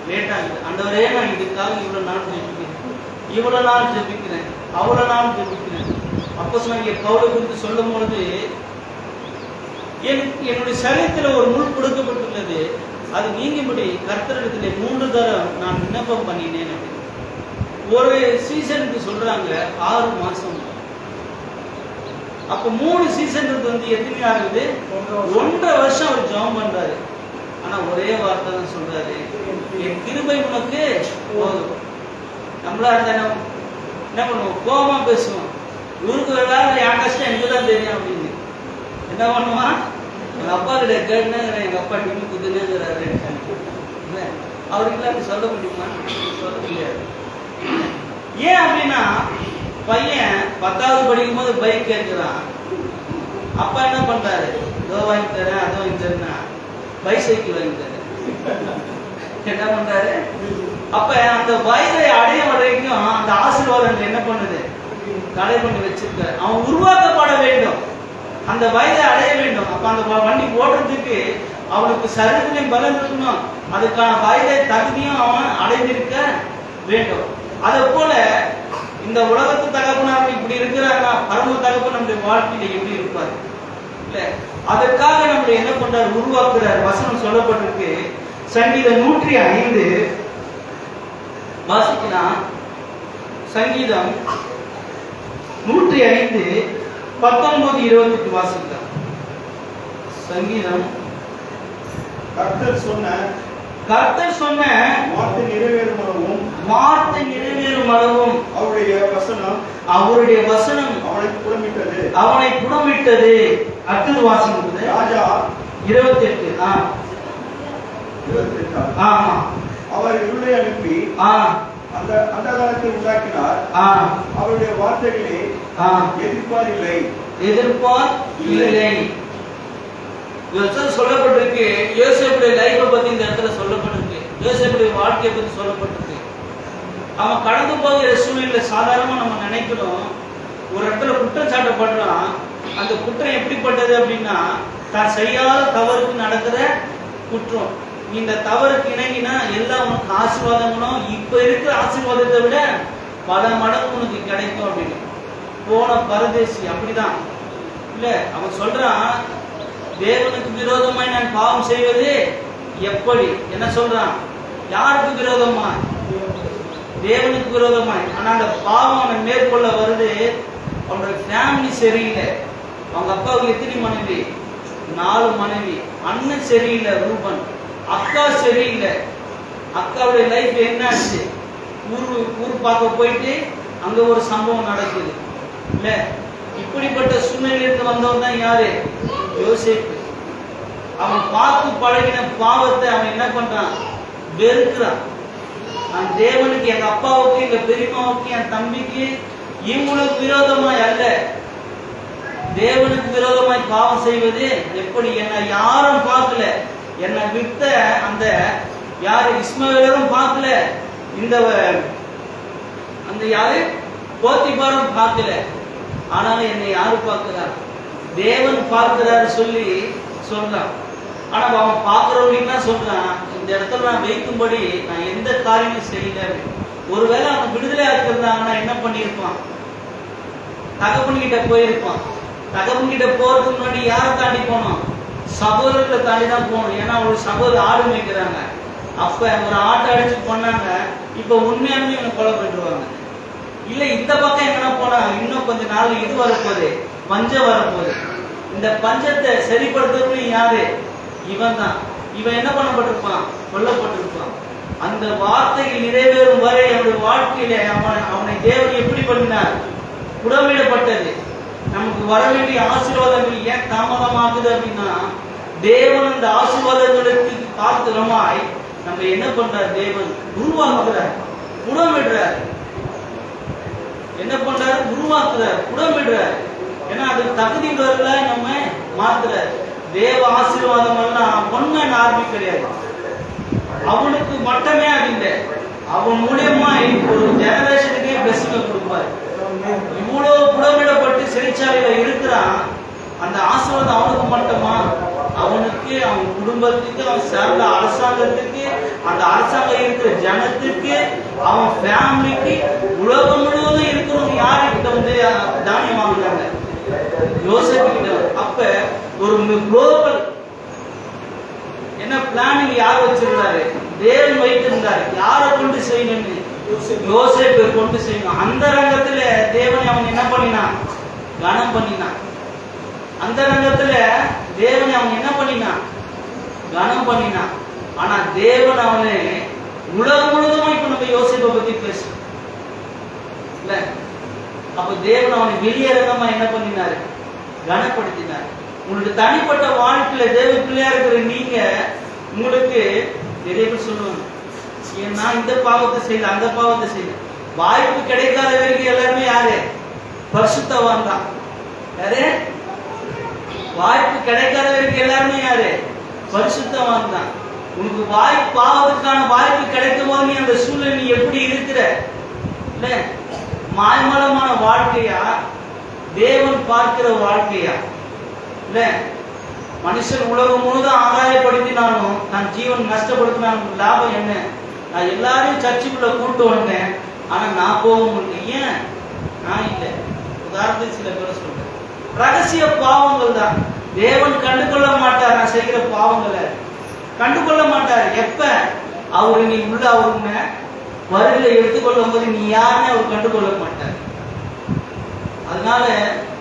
லேட் ஆகுது. ஆண்டவரே, நான் இதுக்காக இவ்வளவு நாள் ஜெபிக்கிறேன், இவ்வளவு நாள் ஜெபிக்கிறேன், அவ்வளவு நாள் ஜெபிக்கிறேன். அப்போஸ்தலனாகிய பவுலை குறித்து சொல்லும் பொழுது, என்னுடைய சரீரத்துல ஒரு முள் கொடுக்கப்பட்டுள்ளது, அது நீங்கும்படி கர்த்தரிடத்திலே 3 தரம் நான் விண்ணப்பம் பண்ணினேன். ஒரு சீசனுக்கு சொல்றாங்க 6 மாசம். அப்ப 3 சீசனுக்கு வந்து எத்தனை ஆகுது? 1.5 வருஷம் அவர் ஜெபம் பண்றாரு. ஆனா ஒரே வார்த்தை தான் சொல்றாரு, என் கிருபை உனக்கு போதும். நம்மளா இருந்தா என்ன பண்ணுவோம்? கோபமா பேசுவோம். இவருக்கு வேலை என் கஷ்டம் எனக்கு தான் தெரியும் அப்படின்னு. என்ன பண்ணுவான்? எங்க அப்பா கிட்ட கேட்டுனேங்கிற, எங்க அப்பா டிவி குத்துனேங்கிறாரு. அவருக்குலாம் சொல்ல முடியுமா? சொல்ல முடியாது. ஏன் அப்படின்னா, பையன் 10வது படிக்கும் போது பைக் கேட்கிறான். அப்பா என்ன பண்றாரு? இதோ வாங்கி தரேன், அதோ வாங்கி தரேன்னா பைசைக்கிள் வாங்கி தரேன். என்ன பண்றாரு? அப்ப அந்த வயதை அடைய வரைக்கும் அந்த ஆசீர்வாதம் என்ன பண்ணுது? தடை பண்ணி வச்சிருக்காரு. அவன் உருவாக்கப்பட வேண்டும், அந்த வயதை அடைய வேண்டும். அப்ப அந்த வண்டி ஓடுறதுக்கு அவனுக்கு சரீரத்திலையும் பலம் இருக்கணும், அதுக்கான வயதை தகுதியும் அவன் அடைந்திருக்க வேண்டும். அதை போல இந்த உலகத்து தகப்பனார் இப்படி இருக்கிறாங்க, பரம தகப்பன் நம்முடைய வாழ்க்கையில எப்படி இருப்பாரு? இல்ல, அதற்காக நம்மளை என்ன பண்றாரு? உருவாக்குறார். வசனம் சொல்லப்பட்டிருக்கு. சங்கீதம் 105 வாசிக்கலாம். சங்கீதம் 105 19, 28 வாசிக்கலாம். சங்கீதம். கர்த்தர் சொன்ன வார்த்தை நிறைவேறும் அளவும் அவருடைய வசனம் அவனை புடமிட்டது. அடுத்தது வாசிக்கிறது ராஜா 28. ஆமா, அவர் இருளை அனுப்பி அந்த காலத்தை உண்டாக்கினார். அவருடைய வார்த்தைகளே எதிர்ப்பார் இல்லை. சொல்லப்பட்டிருக்கு. யோசேப்புடைய லைஃபை பத்தி இந்த இடத்துல சொல்லப்பட்டிருக்கு. யோசேப்புடைய வாழ்க்கையை பத்தி சொல்லப்பட்டிருக்கு. அவன் கடந்து போகிற சூழ்நிலை சாதாரணமா நம்ம நினைக்கிறோம். ஒரு இடத்துல குற்றம் சாட்டப்படுறான். அந்த குற்றம் எப்படிப்பட்டது அப்படின்னா, தான் செய்யாத தவறுக்கு நடக்கிற குற்றம். இந்த தவறுக்கு இணங்கினா எல்லா உனக்கு ஆசீர்வாதங்களும் இப்ப இருக்கிற ஆசீர்வாதத்தை விட பல மடங்கு உனக்கு கிடைக்கும் அப்படின்னு. போன பரதேசி அப்படிதான் இல்ல, அவன் சொல்றான், தேவனுக்கு விரோதமாய் நான் பாவம் செய்வது எப்படி? என்ன சொல்றான்? யாருக்கு விரோதமா? தேவனுக்கு விரோதமாய். ஆனா அந்த பாவம் அவனை மேற்கொள்ள வருது. அவனோட ஃபேமிலி சரியில்லை. அவங்க அப்பாவுக்கு எத்தனை மனைவி? 4 மனைவி. அண்ணன் சரியில்லை ரூபன், அக்கா சரியில்லை. அக்காவுடைய லைஃப் என்னாச்சு? ஊர் பார்க்க போயிட்டு அங்க ஒரு சம்பவம் நடக்குது இல்ல. இப்படிப்பட்ட சூழ்நிலைக்கு வந்தவன் தான் யாரு? யோசேப்பு. அவன் பார்த்து பழகின பாவத்தை அவன் என்ன பண்றான்? வெறுக்கிறான். நான் தேவனுக்கு, எங்க அப்பாவுக்கு, எங்க பெரியம்மாவுக்கு, என் தம்பிக்கு, இவங்களுக்கு விரோதமாய் அல்ல, தேவனுக்கு விரோதமாய் பாவம் செய்வது எப்படி? என்னை யாரும் பார்க்கல, என்னை விட்ட அந்த யாரு இஸ்மவேலும் பார்க்கல, இந்த அந்த யாரு போத்திபாரும் பார்க்கல. ஆனாலும் என்னை யாரு பார்க்கிறார்? தேவன் பார்க்கிறாரு சொல்லி சொல்றான். ஆனா அவன் பார்க்கிறவங்க என்ன சொல்றான்? இந்த இடத்துல நான் வைக்கும்படி நான் எந்த காரியமும் செய்யல. ஒருவேளை அவன் விடுதலை ஆக்கிருந்தாங்கன்னா என்ன பண்ணியிருப்பான்? தகப்பன்கிட்ட போயிருப்பான். தகப்பன்கிட்ட போறதுக்கு முன்னாடி யாரை தாண்டி போனோம்? சகோதரர்களை தாண்டி தான் போகணும். ஏன்னா ஒரு சகோதரர் ஆடு மேய்க்கிறாங்க. அப்ப ஒரு ஆட்டை அடிச்சு பண்ணாங்க, இப்ப உண்மையாலுமே இவனை கொலை பண்ணிடுவாங்க. இல்ல இந்த பக்கம் எங்கன்னா போனா இன்னும் கொஞ்ச நாள் இது வரப்போகுது, பஞ்சம் வரப்போகுது. இந்த பஞ்சத்தை சரிப்படுத்துறதுக்கு யாரு? இவன் தான். இவன் என்ன பண்ணப்பட்டிருப்பான்? கொல்லப்பட்டிருப்பான். அந்த வார்த்தைகள் நிறைவேறும் வரை அவனுடைய வாழ்க்கையில அவனை தேவன் எப்படி பண்ணினார்? புடமிடப்பட்டது. நமக்கு வர வேண்டிய ஆசீர்வாதங்கள் ஏன் தாமதமாகுது அப்படின்னா, தேவன் அந்த ஆசீர்வாதங்களுக்கு காத்திரமாய் நம்ம என்ன பண்றார்? தேவன் உருவாக்குறார், புடமிடுறார். என்ன பண்றாரு? உருவாக்குறார், புடமிடுறார். ஏன்னா அது தகுதி உள்ளவர்கள நம்ம மாத்துறார். தேவ ஆசீர்வாதம் எல்லாம் ஒன்ன ஆர்மி கிடையாது. அவனுக்கு மட்டுமே அது இல்லை. அவன் மூலியமா ஒரு ஜெனரேஷனுக்கே பிளஸிங் கொடுப்பாரு. இவ்வளவு புடமிடப்பட்டு சிறைச்சாலையில இருக்கிறான். அந்த ஆசீர்வாதம் அவனுக்கு மட்டுமா? அவனுக்கு, அவன் குடும்பத்துக்கு, அவன் சேர்ந்த அரசாங்கத்துக்கு, அந்த அரசாங்கம் இருக்கிற ஜனத்துக்கு, அவன் ஃபேமிலிக்கு, உலகம் முழுவதும் இருக்கணும். யாருக்கிட்ட வந்து தானியம் வாங்குறாங்க? யோசேப்பு கிட்ட. அப்ப ஒரு குளோபல் என்ன பிளானிங் யார் வச்சிருந்தாரு? தேவன் வைத்திருந்தாரு. யாரை கொண்டு செய்யணும்னு? யோசேப்பை கொண்டு செய்யணும். அந்த ரங்கத்துல தேவனை அவன் என்ன பண்ணினான்? கனம் பண்ணினான். அந்த ரங்கத்துல தேவனை அவன் என்ன பண்ணினான்? கனம் பண்ணினான். ஆனா தேவன் அவனை உலகம் முழுவதுமா இப்ப நம்ம யோசேப்பை பத்தி பேசுறோம் இல்ல? அப்ப தேவன் அவனை வெளியரங்கமா என்ன பண்ணினாரு? கனப்படுத்தினார். உங்களுடைய தனிப்பட்ட வாழ்க்கையில தேவ பிள்ளையா இருக்கிற நீங்க, உங்களுக்கு நிறைய பேர் சொல்லுவாங்க, நான் இந்த பாவத்தை செய்யல, அந்த பாவத்தை செய்யல. வாய்ப்பு கிடைக்காத வரைக்கும் எல்லாருமே யாரு? பரிசுத்தவான் தான். யாரு? வாய்ப்பு கிடைக்காத வரைக்கும் எல்லாருமே யாரு? பரிசுத்தவான் தான். உனக்கு பாவத்துக்கான வாய்ப்பு கிடைக்கும் போது நீ அந்த சூழ்நிலை நீ எப்படி இருக்கிற? இல்ல மாய்மலமான வாழ்க்கையா, தேவன் பார்க்கிற வாழ்க்கையா? இல்ல மனுஷன் உலகம் முழுதும் ஆதாயப்படுத்தினாலும் நான் ஜீவன் நஷ்டப்படுத்தினாலும் லாபம் என்ன? நான் எல்லாரையும் சர்ச்சுக்குள்ள கூட்டு வந்தேன், ஆனா நான் போக முடியல. ஏன்? நான் இல்லை. உதாரணத்துக்கு சில பேரை சொல்றேன். ரகசிய பாவங்கள் தான். தேவன் கண்டுகொள்ள மாட்டார். நான் செய்கிற பாவங்களை கண்டுகொள்ள மாட்டார். எப்ப? அவரு நீ உள்ள அவருங்க வருகையில எடுத்துக்கொள்ளும் போது நீ யாருன்னு அவர் கண்டுகொள்ள மாட்டார். அதனால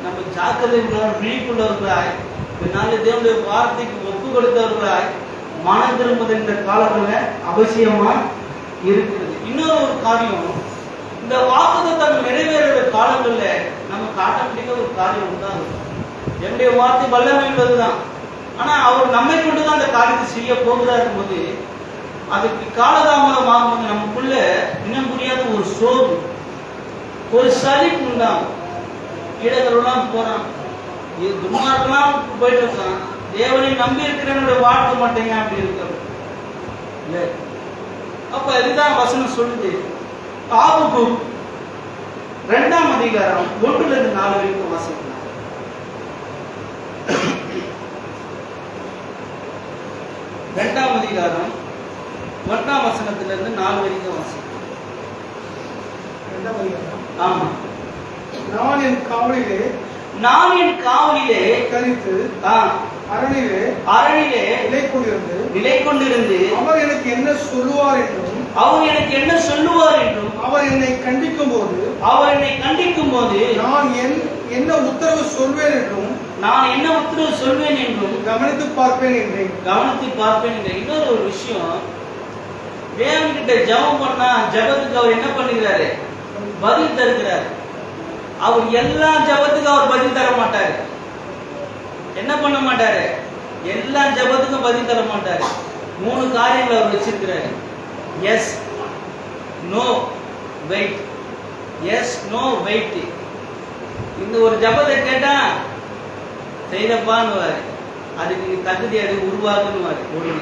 நம்ம ஜாக்கிரதை உள்ளவர், விழிப்புள்ளவர்களாய், பின்னால தேவனுடைய வார்த்தைக்கு ஒப்பு கொடுத்தவர்களாய் மனம் திரும்புகின்ற காலத்துல அவசியமா இருக்கிறது. இன்னொரு காரியம், இந்த வாக்குத்தத்தம் நிறைவேறுற காலங்கள்ல நமக்கு ஆட்டோமேட்டிக்கா ஒரு காரியம் உண்டாகும். என்னுடைய வார்த்தை வல்லமை உள்ளதுதான். ஆனா அவர் நம்மை கொண்டுதான் அந்த காரியத்தை செய்ய போகிறார் போது அதுக்கு காலதாமதம் ஆகும்போது நமக்குள்ள இனம் புரியாத ஒரு சோர்வு, ஒரு சலிப்பு உண்டாகும். கீழக்கெல்லாம் போறான், துன்மார்க்கெல்லாம் போயிட்டு இருக்கான். தேவனை நம்பி இருக்கிற வாழ்க்கை மாட்டேங்க அப்படி இருக்கிறது. அப்ப இதுதான் வசனம் சொல்லுது. ஆபுக்கு 2ஆம் அதிகாரம் 1-4 வரைக்கும் வாசிக்கலாம். 2ஆம் அதிகாரம் 1ஆம் வசனத்திலிருந்து 4 வரைக்கும் வாசிக்கலாம். ஆமா. நான் என் காவலிலே கரித்து அரணிலே நிலை கொண்டிருந்து அவர் எனக்கு என்ன சொல்லுவார் என்றும் அவர் என்னை கண்டிக்கும் போது நான் என்ன உத்தரவு சொல்வேன் என்றும் கவனித்து பார்ப்பேன் என்றேன். இன்னொரு ஒரு விஷயம், தேவன்கிட்ட ஜெபம் பண்ணா ஜெபத்துக்கு அவர் என்ன பண்ணுகிறாரு? பதில் தருகிறார். அவர் எல்லா ஜெபத்துக்கும் அவர் பதில் தர மாட்டாரு. என்ன பண்ண மாட்டாரு? எல்லா ஜெபத்துக்கும் பதில் தர மாட்டாரு. 3 காரியங்கள் அவர் வச்சிருக்கிறாரு. Yes, no, wait. Yes, no, wait. இந்த ஒரு ஜெபத்தை கேட்டா செய்தப்பான்னு, அதுக்கு தகுதி அது உருவாக்குன்னு உடனே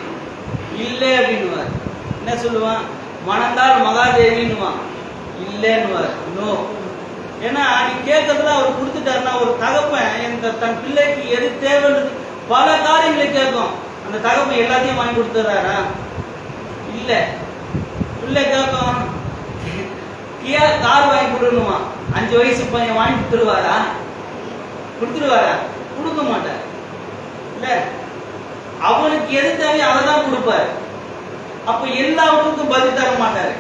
இல்லை அப்படின்னுவார். என்ன சொல்லுவான்? மணந்தால் மகாதேவின்னுவான். இல்லைன்னுவார். நோ. ஏன்னா நீ கேட்கறதுல அவர் கொடுத்துட்டாருன்னா, ஒரு தகப்பன் தன் பிள்ளைக்கு எது தேவைன்றது பல காரியங்களை கேட்கும். அந்த தகப்பன் எல்லாத்தையும் வாங்கி கொடுத்துறாரா? இல்ல. பிள்ளை கேட்கும், கியா கார் வாங்கி கொடுக்கணுமா? 5 வயசு பையன் வாங்கி கொடுத்துருவாரா? கொடுத்துருவாரா? கொடுக்க மாட்டார். இல்ல, அவனுக்கு எது தேவையோ அதை தான் கொடுப்பாரு. அப்ப எல்லாத்துக்கும் பதில் தர மாட்டாரு.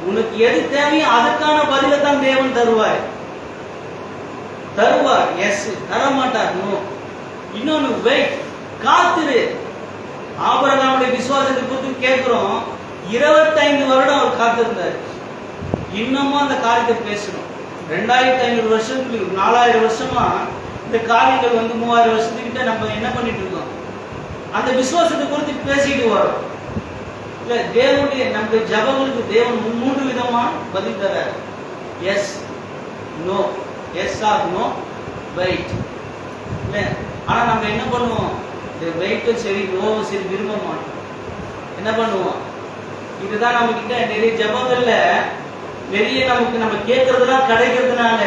உனக்கு எது தேவையோ அதுக்கான பதிலை தான் தேவன் தருவார். எஸ், தர மாட்டார், நோ. இன்னொன்னு வெயிட், காத்திரு. ஆபிரகாமுடைய விசுவாசத்தை குறித்து கேட்கிறோம். 25 வருடம் அவர் காத்திருந்தார். இன்னமும் அந்த காரியத்தை பேசணும். 2500 வருஷத்துக்கு 4000 வருஷமா இந்த காரியங்கள் 3000 வருஷத்துக்கிட்ட நம்ம என்ன பண்ணிட்டு இருக்கோம்? அந்த விசுவாசத்தை குறித்து பேசிட்டு வரோம். இல்ல, தேவனுடைய நம்முடைய ஜபங்களுக்கு தேவன் 3 விதமா பதில் தரார். Yes, no. Yes or no, wait. இல்ல, ஆனா நம்ம என்ன பண்ணுவோம்? இந்த வெயிட்டும் சரி நோவும் சரி விரும்ப மாட்டோம். என்ன பண்ணுவோம்? இதுதான் நம்ம கிட்ட நிறைய ஜபங்கள்ல நிறைய நம்ம கேட்கறதுலாம் கிடைக்கிறதுனால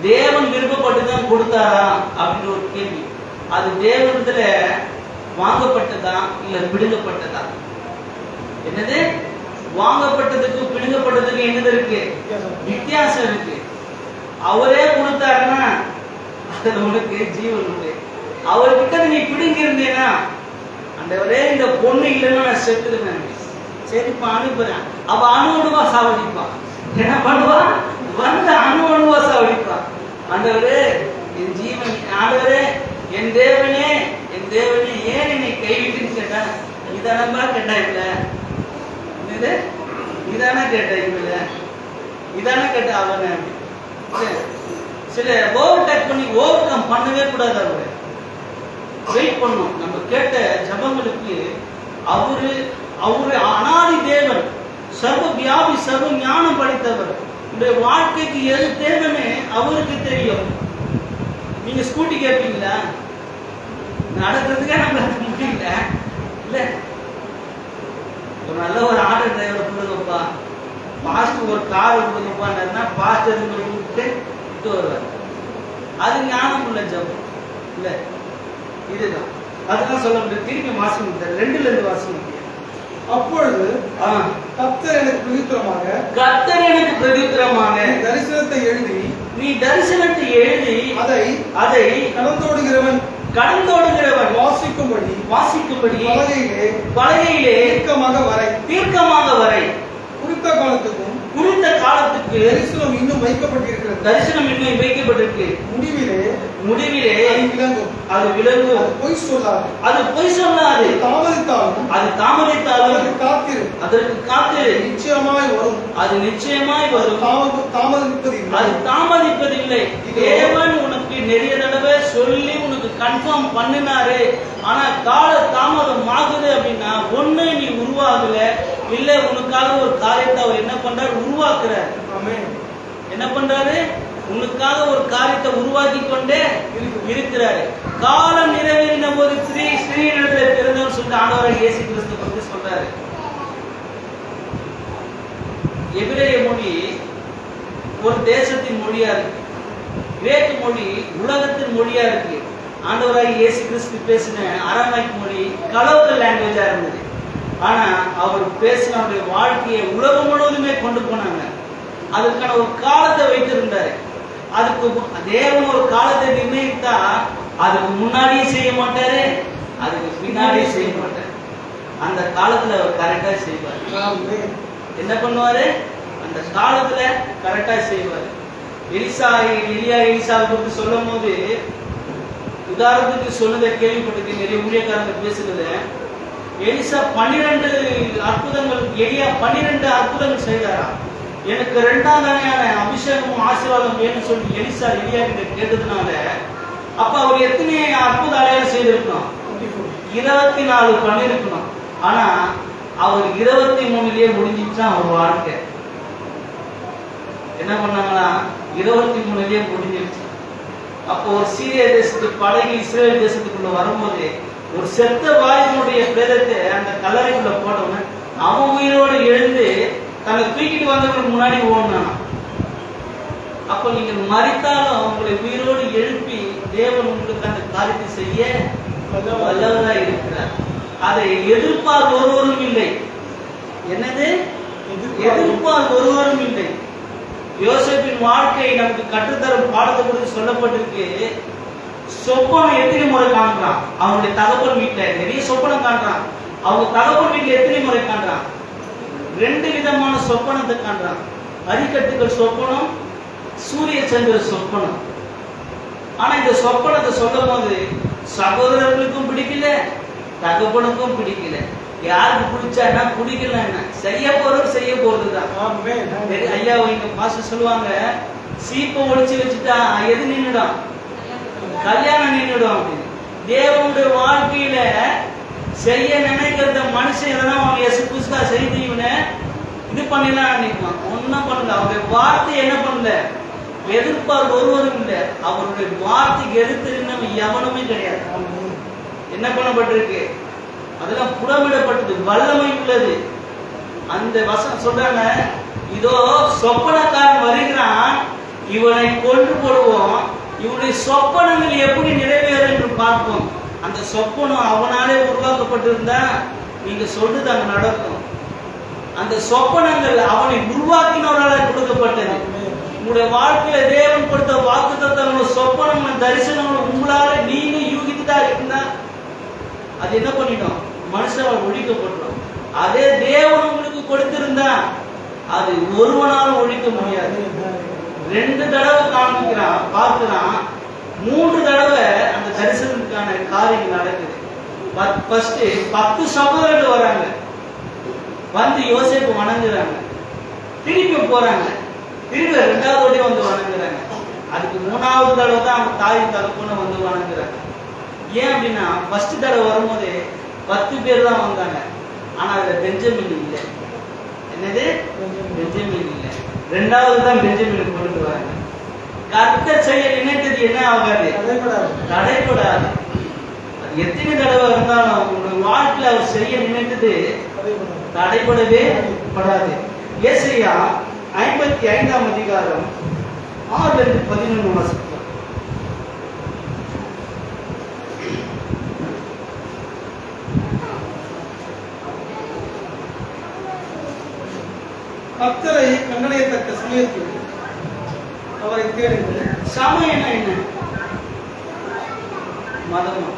தேவன் விருப்பப்பட்டு தான் கொடுத்தாரா அப்படின்ற ஒரு கேள்வி. அது தேவனத்துல வாங்கப்பட்டதா இல்ல பிடுங்கப்பட்டதா? என்னது? வாங்கப்பட்டதுக்கு பிடுங்கப்பட்டதுக்கு என்னது இருக்கு? வித்தியாசம் இருக்கு. அவரே கொடுத்தாருன்னா அதுல உனக்கு ஜீவன் உண்டு. அவர்கிட்ட நீ பிடுங்கி இருந்தேன்னா, ஆண்டவரே இந்த பொண்ணு இல்லைன்னா நான் செத்துருவேன், சரிப்பா அனுப்புறேன். அவ அணுவா சாவடிப்பான். என்ன பண்ணுவான்? வந்து அணுவா சாவடிப்பான். ஆண்டவரே என் ஜீவன், ஆண்டவரே என் தேவனே, என் தேவனே ஏன் என்னை கைவிட்டுன்னு கேட்டா, இதானப்பா கேட்டா இல்ல, இதானே கேட்டா இல்ல, இதானே கேட்டா அவன. சில ஓவர் டேக் பண்ணி ஓவர் கம் பண்ணவே கூடாது. அவரு வெயிட் பண்ணும். நம்ம கேட்ட ஜபங்களுக்கு அவரு அனாதி தேவன், சர்வ வியாபி, சர்வ ஞானம் படைத்தவர். இந்த வாழ்க்கைக்கு எது தேவைன்னு அவருக்கு தெரியும். நீங்க ஸ்கூட்டி கேட்பீங்களா? நடக்கிறதுக்கே நம்மளால முடியல. இல்ல, ஒரு நல்ல ஒரு ஆட்டோ டிரைவரை கொடுங்கப்பா, பாஸ்ட் ஒரு கார் கொடுங்கப்பான்னா பாஸ்ட் விட்டு வருவார். அது ஞானம் உள்ள ஜபம். இல்ல, இதுதான். அதுதான் சொல்ல முடியும். திருப்பி வாசிங்க, 2ல இருந்து வாசிங்க. அப்பொழுது கர்த்தர் எனக்கு பிரதியுத்தரமாக தரிசனத்தை எழுதி, நீ தரிசனத்தை எழுதி அதை கடந்தோடுகிறவன் வாசிக்கும்படி பலகையிலே தீர்க்கமாக வரை. குறித்த காலத்துக்கு தரிசனம் இன்னும் வைக்கப்பட்டிருக்கு. முடிவிலே அது விளங்கும். அது பொய் சொல்லாது. அது தாமதித்தாலும் அதற்கு காத்திரு. அது நிச்சயமாய் வரும். அது தாமதிப்பதில்லை. தேவன் உனக்கு நிறைய தடவை சொல்லி உனக்கு கன்ஃபார்ம் பண்ணினாரு. ஆனா கால தாமதம் ஆகுது அப்படின்னா, ஒண்ணு நீ உருவாகல, இல்ல உனக்காக ஒரு காரியத்தை அவர் என்ன பண்றாரு? உருவாக்குறாரு. என்ன பண்றாரு? உனக்காக ஒரு காரியத்தை உருவாக்கி கொண்டே இருக்கிறாரு. காலம் நிறைவேறின போது ஸ்ரீனிடத்துல பிறந்தவர் சொல்லிட்டு ஆண்டவராகிய இயேசு கிறிஸ்து பற்றி சொல்றாரு. எபிரேய மொழி ஒரு தேசத்தின் மொழியா இருக்கு. கிரேக்கு மொழி உலகத்தின் மொழியா இருக்கு. ஆண்டவராகிய இயேசு கிறிஸ்து பேசின அரமைக் மொழி கலோக்கல் லாங்குவேஜா இருந்தது. ஆனா அவர் பேசின அவருடைய வாழ்க்கையை உலகம் முழுவதுமே கொண்டு போனாங்க. அதுக்கான ஒரு காலத்தை வைத்திருந்தாரு. அதுக்கு தேவன் ஒரு காலத்தை நிர்ணயித்தா அதுக்கு முன்னாடியே செய்ய மாட்டாரு, அதுக்கு பின்னாடியே செய்ய மாட்டாரு. அந்த காலத்துல அவர் கரெக்டா செய்வார். என்ன பண்ணுவாரு? அந்த காலத்துல கரெக்டா செய்வார். எலிசாவை பற்றி சொல்லும் போது உதாரணத்துக்கு சொன்னதை கேள்விப்பட்டிருக்கேன். நிறைய ஊழியக்காரங்க பேசுறது. எலிசா 12 அற்புதங்கள், எலியா 12 அற்புதங்கள் செய்தாரா. எனக்கு 2ஆம் தடவையான அபிஷேகமும் ஆசீர்வாதம் வேணும்னு சொல்லி எலிசா எலியா கிட்ட கேட்டதுனால, அப்ப அவர் எத்தனை அற்புத அடையாளம் செய்திருக்கணும்? 24 பண்ணிருக்கணும். ஆனா அவர் 23லயே முடிஞ்சிச்சான் அவர் வாழ்க்கை. என்ன பண்ணாங்களா? 23லயே முடிஞ்சிருச்சு. அப்போ ஒரு சீரிய தேசத்துக்கு படகு இஸ்ரேல் தேசத்துக்குள்ள வரும்போது ஒரு செத்த வாயுனுடைய பிரேதத்தை அந்த கல்லறைக்குள்ள போட்டவன அவன் உயிரோடு எழுந்து தன்னை தூக்கிட்டு வந்தவங்களுக்கு முன்னாடி ஓடினான். அப்ப நீங்கள் மரித்தாலும் உங்களை உயிரோடு எழுப்பி தேவன் உங்களுக்கு அந்த காரியத்தை செய்ய வல்லவராக இருக்கிறார். அதை எதிர்பார்க்க ஒருவரும் இல்லை. என்னது? எதிர்ப்பால் ஒருவரும் இல்லை. யோசேப்பின் வாழ்க்கை நமக்கு கற்றுத்தரும் பாடத்தை குறித்து சொல்லப்பட்டிருக்கு. சொப்பனம் எத்தனை முறை காண்றான்? அவனுடைய தகப்பன் வீட்டுல நிறைய சொப்பனம் காண்றான். அவங்க தகப்பன் வீட்டுல எத்தனை முறை காண்றான்? 2 விதமான சொப்பனத்தை காண்றான். அரிக்கட்டுகள் சொப்பனம், சூரிய சந்திர சொப்பனம். ஆனா இந்த சொப்பனத்தை சொல்லும் போது சகோதரர்களுக்கும் பிடிக்கல, தகப்பனுக்கும் பிடிக்கல. யாருக்கு பிடிச்சான்னா பிடிக்கல, செய்ய போறவர் செய்ய போறதுதான். ஐயா இங்க பாஸ்டர் சொல்லுவாங்க, சீப்பை ஒழிச்சு வச்சுட்டா எது நின்றுடும்? கல்யாணம் நின்றுடும் அப்படின்னு. தேவனுடைய வாழ்க்கையில செய்ய நினைக்கிறத மனுஷன் எதனா அவன் எசு புதுசா செய்து இவனை இது பண்ணலாம் நினைப்பான். ஒன்னும் பண்ணல. அவருடைய வார்த்தை என்ன பண்ணல? எதிர்ப்பார் ஒருவரும் இல்லை. அவருடைய வார்த்தைக்கு எதிர்த்து எவனுமே கிடையாது. என்ன பண்ணப்பட்டிருக்கு? அதெல்லாம் புடமிடப்பட்டது, வல்லமை உள்ளது. அந்த வசனம் சொல்றாங்க, இதோ சொப்பனக்காரன் வருகிறான், இவனை கொண்டு போடுவோம், இவனுடைய சொப்பனங்கள் எப்படி நிறைவேறும் என்று பார்ப்போம். அந்த சொப்பனம் அவனாலே உருவாக்கப்பட்டிருந்தா நீங்க சொல்றது அங்க நடக்கும். அந்த சொப்பனங்கள் அவனை உருவாக்கினவரால் கொடுக்கப்பட்டது. உங்களுடைய வாழ்க்கையில தேவன் கொடுத்த வாக்குத்தத்தங்களும் சொப்பனங்களும் தரிசனங்களும் உங்களால நீங்க யூகித்துட்டா இருந்தா அது என்ன பண்ணிடும்? மனுஷனால் ஒழிக்கப்பட்டோம். அதே தேவன் உங்களுக்கு கொடுத்திருந்தா அது ஒருவனாலும் ஒழிக்க முடியாது. 2 தடவை காண்பிக்கிறான், பார்க்கிறான். 3 தடவை அந்த தரிசனத்துக்கான காரியங்கள் நடக்குது. ஃபர்ஸ்ட் 10 சகோதரர்கள் வராங்க, வந்து யோசேப்பு வணங்குறாங்க, திருப்பி போறாங்க, திருப்பி 2வது வந்து வணங்குறாங்க. அதுக்கு 3வது தடவை தான் அவங்க தாய் தகப்பன வந்து வணங்குறாங்க. ஏன் அப்படின்னா ஃபர்ஸ்ட் தடவை வரும்போது 10 பேர் தான் வந்தாங்க. ஆனா அதுல பெஞ்சமின் இல்லை. என்னது? பெஞ்சமின் இல்லை. 2வது தான் பெஞ்சமின் கொண்டு வராங்க. கர்த்தர் செய்ய நினைத்தது என்ன ஆகாது? தடைபடாது. அது எத்தனை தடவை இருந்தாலும் உங்களுடைய வாழ்க்கையில் அவர் செய்ய நினைத்தது தடைபடவே படாது. ஏசாயா 55ஆம் அதிகாரம் 6-11 வாசிக்கலாம். கர்த்தரை கண்டடையத்தக்க சமயத்தில் அவரை தேடுங்கள். சமயம் என்ன? மதமா?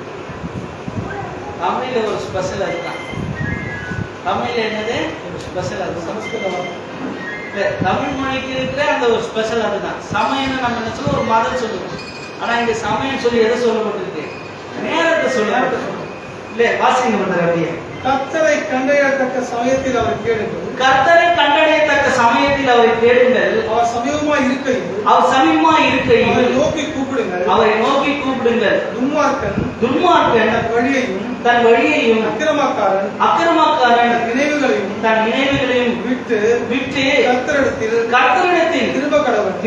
தமிழ்ல ஒரு ஸ்பெஷல் அதுதான். தமிழ்ல என்னது? ஒரு ஸ்பெஷல் அது. சமஸ்கிருதம் தமிழ் மொழிக்கு இருக்கிற அந்த ஒரு ஸ்பெஷல் அதுதான். சமயம்னு நம்ம என்ன சொல்லுவோம்? ஒரு மதம் சொல்லுவோம். ஆனா இங்க சமயம் சொல்லி எதை சொல்லப்பட்டிருக்கு? நேரத்தை சொல்லப்பட்டிருக்கு. இல்ல வாசிங்க பண்ற அப்படியே. கர்த்தரை கண்டடையத்தக்க சமயத்தில் அவரை தேடுங்கள். கர்த்தரை கண்டடையத்தக்க சமயத்தில் அவரை தேடுங்கள். அவர் சமீபமா இருக்கையில், அவர் சமீபமா இருக்கையில் அவரை நோக்கி கூப்பிடுங்கள். அவரை நோக்கி கூப்பிடுங்கள். துன்மார்க்கன் தன் வழியையும் அக்கிரமக்காரன் தன் நினைவுகளையும் விட்டு கர்த்தரிடத்தில் திரும்ப கடவன்.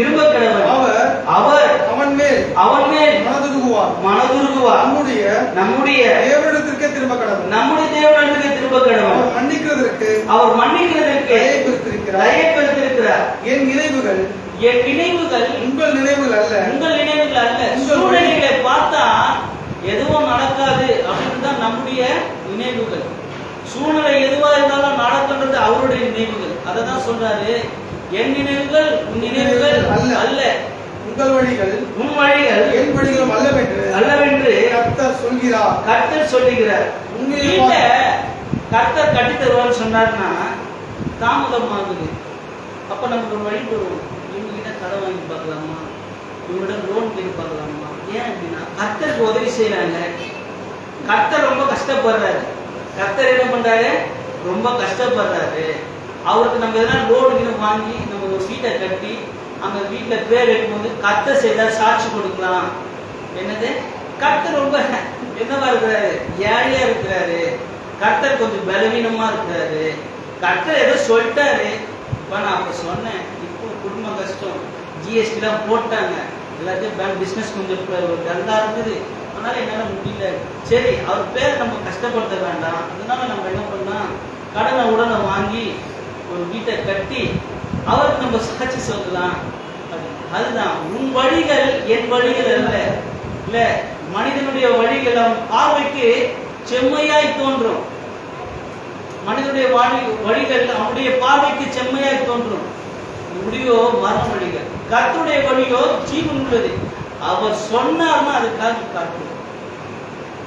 அவர் அவன் மேல் மனதுருகுவார். நம்முடைய தேவனிடத்திற்கே திரும்ப கடவன். அவர் மன்னிக்கிறதற்கு தயைப்படுத்திருக்கிறார். என் நினைவுகள் உங்கள் நினைவுகள் அல்ல. சூழ்நிலைகளை பார்த்தா எதுவும் நடக்காது அப்படின்னு தான் நம்முடைய நினைவுகள். சூழ்நிலை எதுவா இருந்தாலும் நடக்கின்றது அவருடைய நினைவுகள். அதை தான் சொல்றாரு, என் நினைவுகள் உன் நினைவுகள் அல்ல, உங்கள் வழிகள் உன் வழிகள் என் வழிகளும் அல்லவென்று கர்த்தர் சொல்லுகிறார். உண்மையில கர்த்தர் கட்டி தருவான்னு சொன்னார்னா தாமதமாகுது. அப்ப நமக்கு ஒரு வழி போடுவோம். இவங்க கிட்ட கடன் வாங்கி பார்க்கலாமா, இவங்களிடம் லோன் கேட்டு பார்க்கலாமா? ஏன் அப்படின்னா கர்த்தருக்கு உதவி செய்யறாங்க. கர்த்தர் ரொம்ப கஷ்டப்படுறாரு. கர்த்தர் என்ன பண்றாரு? ரொம்ப கஷ்டப்படுறாரு. அவருக்கு நம்ம எதனா லோன் வாங்கி நம்ம ஒரு வீட்டை கட்டி அந்த வீட்டுல பேர் வைக்கும்போது கர்த்தர் செய்தா சாட்சி கொடுக்கலாம். என்னது? கர்த்தர் ரொம்ப என்னவா இருக்கிறாரு? ஏழையா இருக்கிறாரு. கர்த்தர் கொஞ்சம் பலவீனமா இருக்கிறாரு. கர்த்தர் ஏதோ சொல்லிட்டாரு. இப்ப நான் அப்ப சொன்னேன், இப்போ குடும்ப கஷ்டம், ஜிஎஸ்டி எல்லாம் போட்டாங்க, எல்லாத்தையும் பேங்க் பிசினஸ் கொஞ்சம் டல்லா இருக்குது, அதனால என்னால முடியல. சரி, அவர் பேர் நம்ம கஷ்டப்படுத்த வேண்டாம், அதனால நம்ம என்ன பண்ணலாம், கடனை உடனே வாங்கி ஒரு வீட்டை கட்டி அவருக்கு நம்ம சாட்சி சொல்லலாம். அதுதான் உன் வழிகள் என் வழிகள் அல்ல. இல்ல, மனிதனுடைய வழிகள் அவன் பார்வைக்கு செம்மையாய் தோன்றும். மனிதனுடைய வழிகள் அவனுடைய பார்வைக்கு செம்மையாய் தோன்றும், முடிவோ மரண வழிகள். கர்த்தருடைய வழியோ ஜீவன் உள்ளது. அவர் சொன்னார்னா அதுக்காக காத்து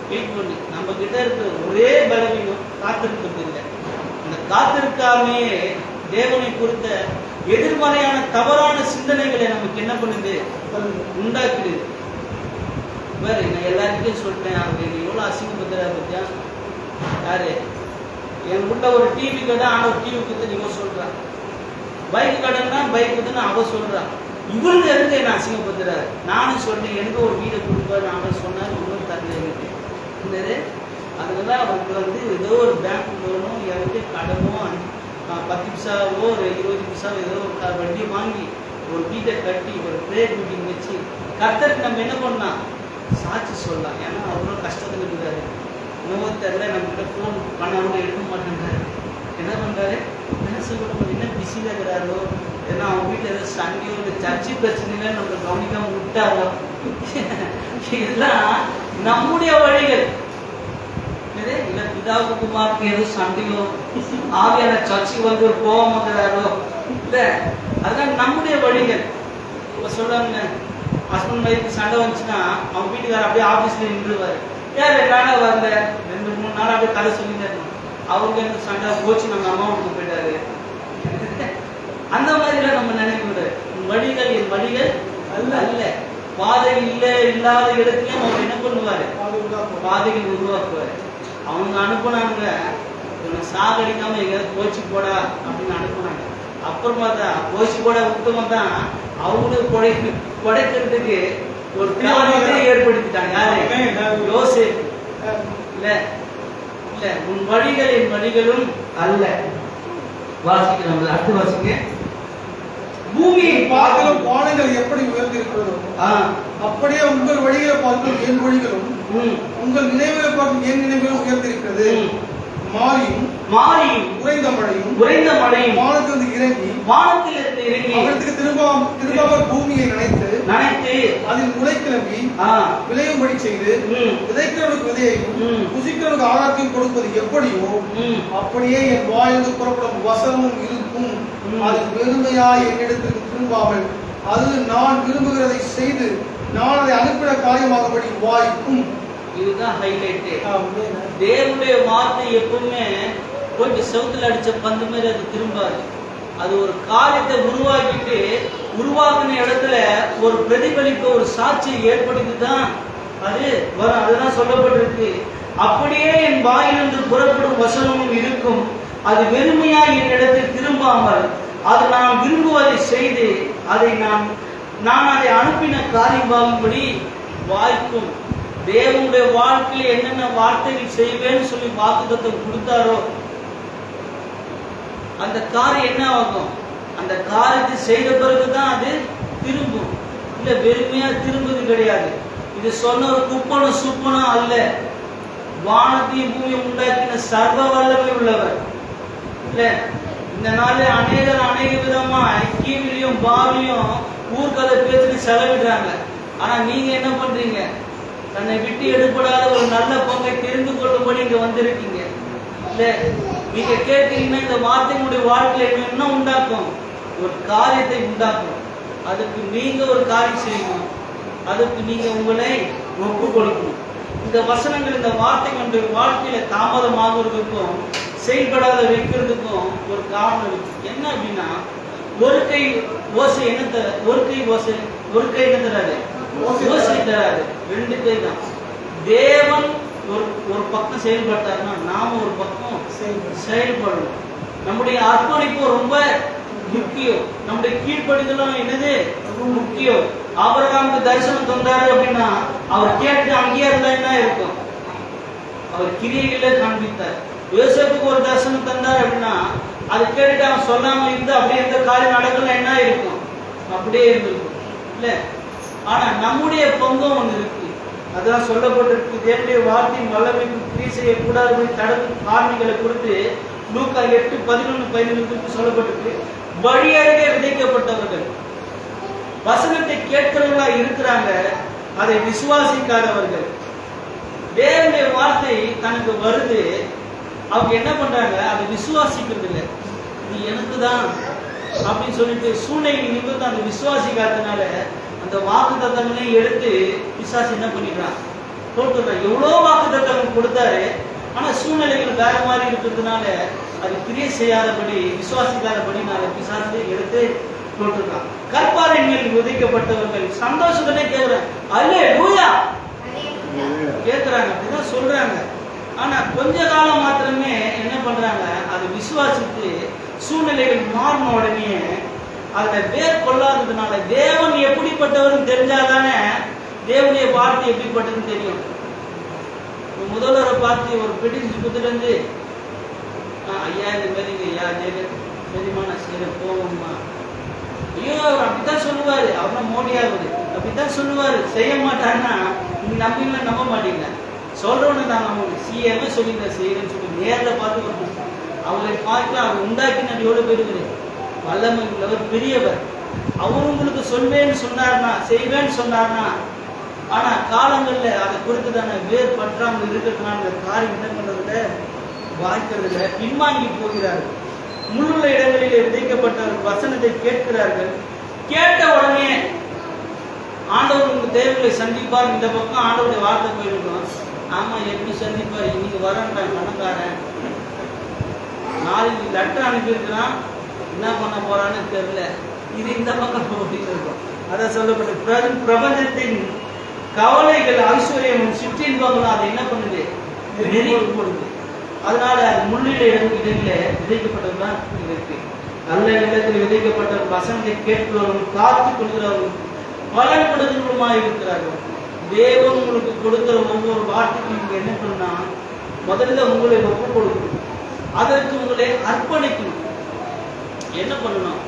வெயிட் பண்ணி. நம்ம கிட்ட இருக்கிற ஒரே பலவீனம் காத்திருக்கிறது இல்லை. அந்த காத்திருக்காமே தேவனை குறித்த எதிர்மறையான தவறான சிந்தனைகளை நமக்கு என்ன பண்ணுது, உண்டாக்கிடுது. வேற நான் எல்லாருக்கும் சொல்லிட்டேன், அவங்க எவ்வளவு அசிங்கப்படுத்துறா பத்தியா. யாரு என் உள்ள ஒரு டிவி கடை, ஆனா டிவி கொடுத்து நீங்க சொல்றான், பைக் கடைன்னா பைக் கொடுத்து அவ சொல்றான். இவங்க இருந்து என்ன அசிங்கப்படுத்துறாரு. நானும் சொன்னேன், எனக்கு ஒரு வீடை கொடுப்பாரு, அவன் சொன்னாரு, இன்னொரு தரல எனக்கு இருந்தது. அதுக்குதான் அவருக்கு ஏதோ ஒரு பேங்க் லோனோ எனக்கு கடனோ 10 பைசாவோ ஒரு 20 பைசாவோ ஏதோ ஒரு வண்டி வாங்கி ஒரு வீட்டை கட்டி ஒரு ப்ரேயர் மீட்டிங் வச்சு கர்த்தருக்கு நம்ம என்ன பண்ணலாம், சாட்சி சொல்லலாம். ஏன்னா அவ்வளோ கஷ்டத்துல இருக்கிறாரு. தெரியல, நம்ம கிட்ட ஃபோன் பண்ணாமல் எடுக்க மாட்டேங்கிறாரு. என்ன பண்றாரு, என்ன சொல்ல என்ன பிஸியில் இருக்கிறாரோ, ஏன்னா அவங்க வீட்டில் ஏதோ சண்டையோ இல்லை சர்ச்சை பிரச்சனையில நம்ம கவனிக்காம விட்டாரோ. இதெல்லாம் நம்முடைய வழிகள். இல்லை பிதாவுக்கு குமாருக்கு ஏதோ சண்டையோ, ஆவியான சர்ச்சைக்கு போகாமக்கிறாரோ, இல்லை அதுதான் நம்முடைய வழிகள். இப்போ சொல்றாங்க, ஹஸ்பண்ட் ஒய்ஃபுக்கு சண்டை வந்துச்சுன்னா அவங்க வீட்டுக்காரர் அப்படியே ஆஃபீஸ்ல நின்றுவாரு. ஏன் 2 நாளாக வரல, 2-3 நாள் அப்படியே கதை சொல்லிட்டு இருக்கணும். அவருக்கு எனக்கு சண்டை போச்சு, நம்ம அம்மா வீட்டுக்கு போயிட்டாரு. அந்த மாதிரிலாம் நம்ம நினைக்க கூடாது. வழிகள் என் வழிகள் அல்ல அல்ல. பாதை இல்லாத இடத்துலயும் அவர் என்ன பண்ணுவாரு, பாதைகள் உருவாக்குவாரு. அவங்க அனுப்புனாங்க, இவனை சாகடிக்காம எங்கேயாவது போச்சு போடா அப்படின்னு அனுப்புனாங்க. அப்புறமா தான் போச்சு போட உத்தம தான் அவங்களுக்கு குடைக்கிறதுக்கு ஒரு காரியத்தை ஏற்படுத்திட்டாங்க. யாரு, யோசேப்பு. இல்ல இல்ல உன் வழிகள் என் வழிகளும் அல்ல. வாசிக்கிறோம், அடுத்து வாசிங்க. பூமியை பார்க்கலும் வானங்கள் எப்படி உயர்ந்திருக்கிறதோ அப்படியே உங்கள் வழிகளை பார்க்கலும் என் வழிகளும் உங்கள் நினைவுகளை பார்க்கும் என் நினைவுகளும் உயர்ந்திருக்கிறது. மாரியும் உறைந்த மழையும் வானத்திலிருந்து இறங்கி அவருக்கு திரும்பாமல் பூமியை நனைத்து அதில் முளை கிளம்பி விளையும்படி செய்து விதைக்கிறவனுக்கு விதையையும் புசிக்கிறவனுக்கு ஆகாரத்தையும் கொடுப்பது எப்படியோ அப்படியே என் வாயிலிருந்து புறப்படும் வசனமும் இருக்கும். அது வெறுமையாய் என்னிடத்திற்கு திரும்பாமல் அது நான் விரும்புகிறதை செய்து நான் அதை அனுப்பின காரியமாகபடி வாய்க்கும். இதுதான் ஹைலைட்டே. தேவனுடைய வார்த்தை எப்பவுமே போயிட்டு செவுத்துல அடிச்ச பந்து மாதிரி அது திரும்பாது. அது ஒரு காரியத்தை உருவாக்கின இடத்துல ஒரு பிரதிபலிப்பு, ஒரு சாட்சியை ஏற்படுத்தி தான் அது வரும். அதுதான் சொல்லப்பட்டிருக்கு. அப்படியே என் வாயிலிருந்து புறப்படும் வசனமும் இருக்கும். அது வெறுமையா என் இடத்தில் திரும்பாமல் அது நான் விரும்புவதை செய்து அதை நான் அதை அனுப்பின காரியமாகும்படி வாய்க்கும். தேவனுடைய வாழ்க்கையில் என்னென்ன வார்த்தைகள் செய்வேன்னு சொல்லி வாக்குத்தத்தம் கொடுத்தாரோ அந்த காரியம் என்ன ஆகும், அந்த காரியத்தை செய்த பிறகுதான் அது திரும்பும். இல்ல வெறுமையா திரும்புது கிடையாது. இது சொன்ன ஒரு குப்பனும் சுப்பனும் அல்ல. வானத்தையும் பூமியை உண்டாக்கின சர்வ வல்லமை உள்ளவர். இல்ல இந்த நாள் அநேக விதமா கீவிலையும் பாவிலையும் ஊர்கதை பேச்சு செலவிடுறாங்க. ஆனா நீங்க என்ன பண்றீங்க, தன்னை விட்டு எடுப்படாத ஒரு நல்ல பங்கை தெரிந்து கொள்ளும்படி இங்க வந்திருக்கீங்க. இல்ல நீங்க கேட்டீங்கன்னா இந்த வார்த்தைகளுடைய வாழ்க்கையில என்ன உண்டாக்கும், ஒரு காரியத்தை உண்டாக்கும். அதுக்கு நீங்க ஒரு காரியம் செய்யணும். அதுக்கு நீங்க உங்களை ஒப்பு கொடுக்கணும். இந்த வசனங்கள், இந்த வார்த்தைகளுடைய வாழ்க்கையில தாமதமாகிறதுக்கும் செயல்படாத வைக்கிறதுக்கும் ஒரு காரணம் இருக்கு. என்ன அப்படின்னா, ஒரு கை ஓசை என்ன தராது, ஓசை தராது. 2 கை தான். தேவன் ஒரு பக்கம் செயல்பட்டாருன்னா நாம ஒரு பக்கம் செயல்படணும். நம்முடைய அர்ப்பணிப்பு ரொம்ப முக்கியம். நம்முடைய கீழ்ப்படிதலும் என்னது முக்கியம். ஆபிரகாமுக்கு தரிசனம் தந்தாரு அப்படின்னா அவர் கேட்டு அங்கேயே இருந்தா என்ன இருக்கும், அவர் கிரியைகளை காண்பித்தார். யோசேப்புக்கு ஒரு தரிசனம் தந்தார் அப்படின்னா அது கேட்டுட்டு அவன் சொல்லாம இருந்து அப்படியே எந்த காரியம் நடக்கல என்ன இருக்கும், அப்படியே இருந்திருக்கும். இல்ல ஆனா நம்முடைய பங்கும் ஒண்ணு இருக்கு. அதான் சொல்லப்பட்டிருக்கு. தேவனுடைய வார்த்தையின் வல்லமைக்கு கிரியை செய்யக்கூடாது தடுக்கும் காரணிகளை குறித்து லூக்கா 8:11-15 சொல்லப்பட்டிருக்கு. வழியருகே விதைக்கப்பட்டவர்கள், வசனத்தை கேட்கிறவர்களா இருக்கிறாங்க, அதை விசுவாசிக்காதவர்கள். தேவனுடைய வார்த்தை தனக்கு வருது, அவங்க என்ன பண்றாங்க, அதை விசுவாசிக்கிறது இல்லை. இது எனக்கு தான் அப்படின்னு சொல்லிட்டு சூழ்நிலை நிமிர்ந்து அந்த விசுவாசிக்காதனால அந்த வாக்கு தத்தங்களையும் எடுத்து பிசாசு என்ன பண்ணிடுறான், போட்டுடுறான். எவ்வளோ வாக்கு தத்தங்கள் கொடுத்தாரு, ஆனா சூழ்நிலைகள் வேற மாதிரி இருக்கிறதுனால அது கிரியை செய்யாதபடி விசுவாசிக்காதபடி நான் பிசாசு எடுத்து போட்டுருக்கான். கற்பாரின் மேல் உதைக்கப்பட்டவர்கள் சந்தோஷத்துடனே கேட்கிறாங்க, அல்லேலூயா கேட்கிறாங்க, அப்படிதான் சொல்றாங்க. ஆனா கொஞ்ச காலம் மாத்திரமே என்ன பண்றாங்க, அதை விசுவாசித்து சூழ்நிலைகள் மாறின உடனே அதுல வேர் கொள்ளாததுனால தேவன் எப்படிப்பட்டவர்னு தெரிஞ்சாதானே தேவனுடைய வார்த்தை எப்படிப்பட்டதுன்னு தெரியும். முதல்வரை பார்த்து ஒரு பெட்டிஷன் கொடுத்துட்டு ஐயா இந்த மாதிரி ஐயா சரிம்மா நான் செய்யறேன் போவோம்மா, ஐயோ அவர் அப்படித்தான் சொல்லுவாரு, அவர்னா மோடியாவது அப்படித்தான் சொல்லுவாரு, செய்ய மாட்டாருன்னா நீங்க நம்பிங்களா நம்ப மாட்டீங்க. சொல்றவனு தான் நம்ம சிஎம்ஏ சொல்லிக்கிறேன் செய்யறேன்னு சொல்லி நேரில் பார்த்து வரணும். அவங்களை பார்க்கலாம், அவர் உண்டாக்கினார் எவ்வளவு பேருக்கு வல்லமை உள்ளவர் பெரியவர். அவர் உங்களுக்கு சொல்வேன்னு சொன்னார்னா செய்வேன்னு சொன்னார்னா, ஆனா காலங்கள்ல அதை குறித்துதான வேர் பற்றாமல் இருக்கிறதுனால அந்த காரியம் என்ன பண்றதுல வாய்க்கிறதுல பின்வாங்கி போகிறார்கள். முள்ளுள்ள இடங்களில் விதைக்கப்பட்டவர்கள் வசனத்தை கேட்கிறார்கள். கேட்ட உடனே ஆண்டவர் உங்க தேவைகளை சந்திப்பார். இந்த பக்கம் ஆண்டவருடைய வார்த்தை போயிருக்கோம், ஆமா எப்படி சந்திப்பார், இன்னைக்கு வரேன்றான் பணக்காரன், நாளைக்கு லெட்டர் அனுப்பியிருக்கிறான், என்ன பண்ண போறான்னு தெரியல, இது இந்த பக்கம் போயிருக்கோம். அதான் சொல்லப்பட்ட பிரபஞ்சத்தின் கவலைகள் ஐஸ்வர்யம் சிற்றின்பங்களும் அதை என்ன பண்ணுது, நெருங்கி போடுது. அதனால முள்ளில இடங்களில விதைக்கப்பட்டதுதான் இருக்கு. நல்ல நிலத்தில் விதைக்கப்பட்ட வசனத்தை கேட்கிறவர்கள் காத்து கொள்கிறவர்கள் பலன் கொடுக்கிறவருமாய் இருக்கிறார்கள். தேவன் உங்களுக்கு கொடுக்கிற ஒவ்வொரு வார்த்தைக்கும் நீங்க என்ன பண்ணா, முதல்ல உங்களை ஒப்பு கொடுக்கணும், அதற்கு உங்களை அர்ப்பணிக்கணும். என்ன பண்ணணும்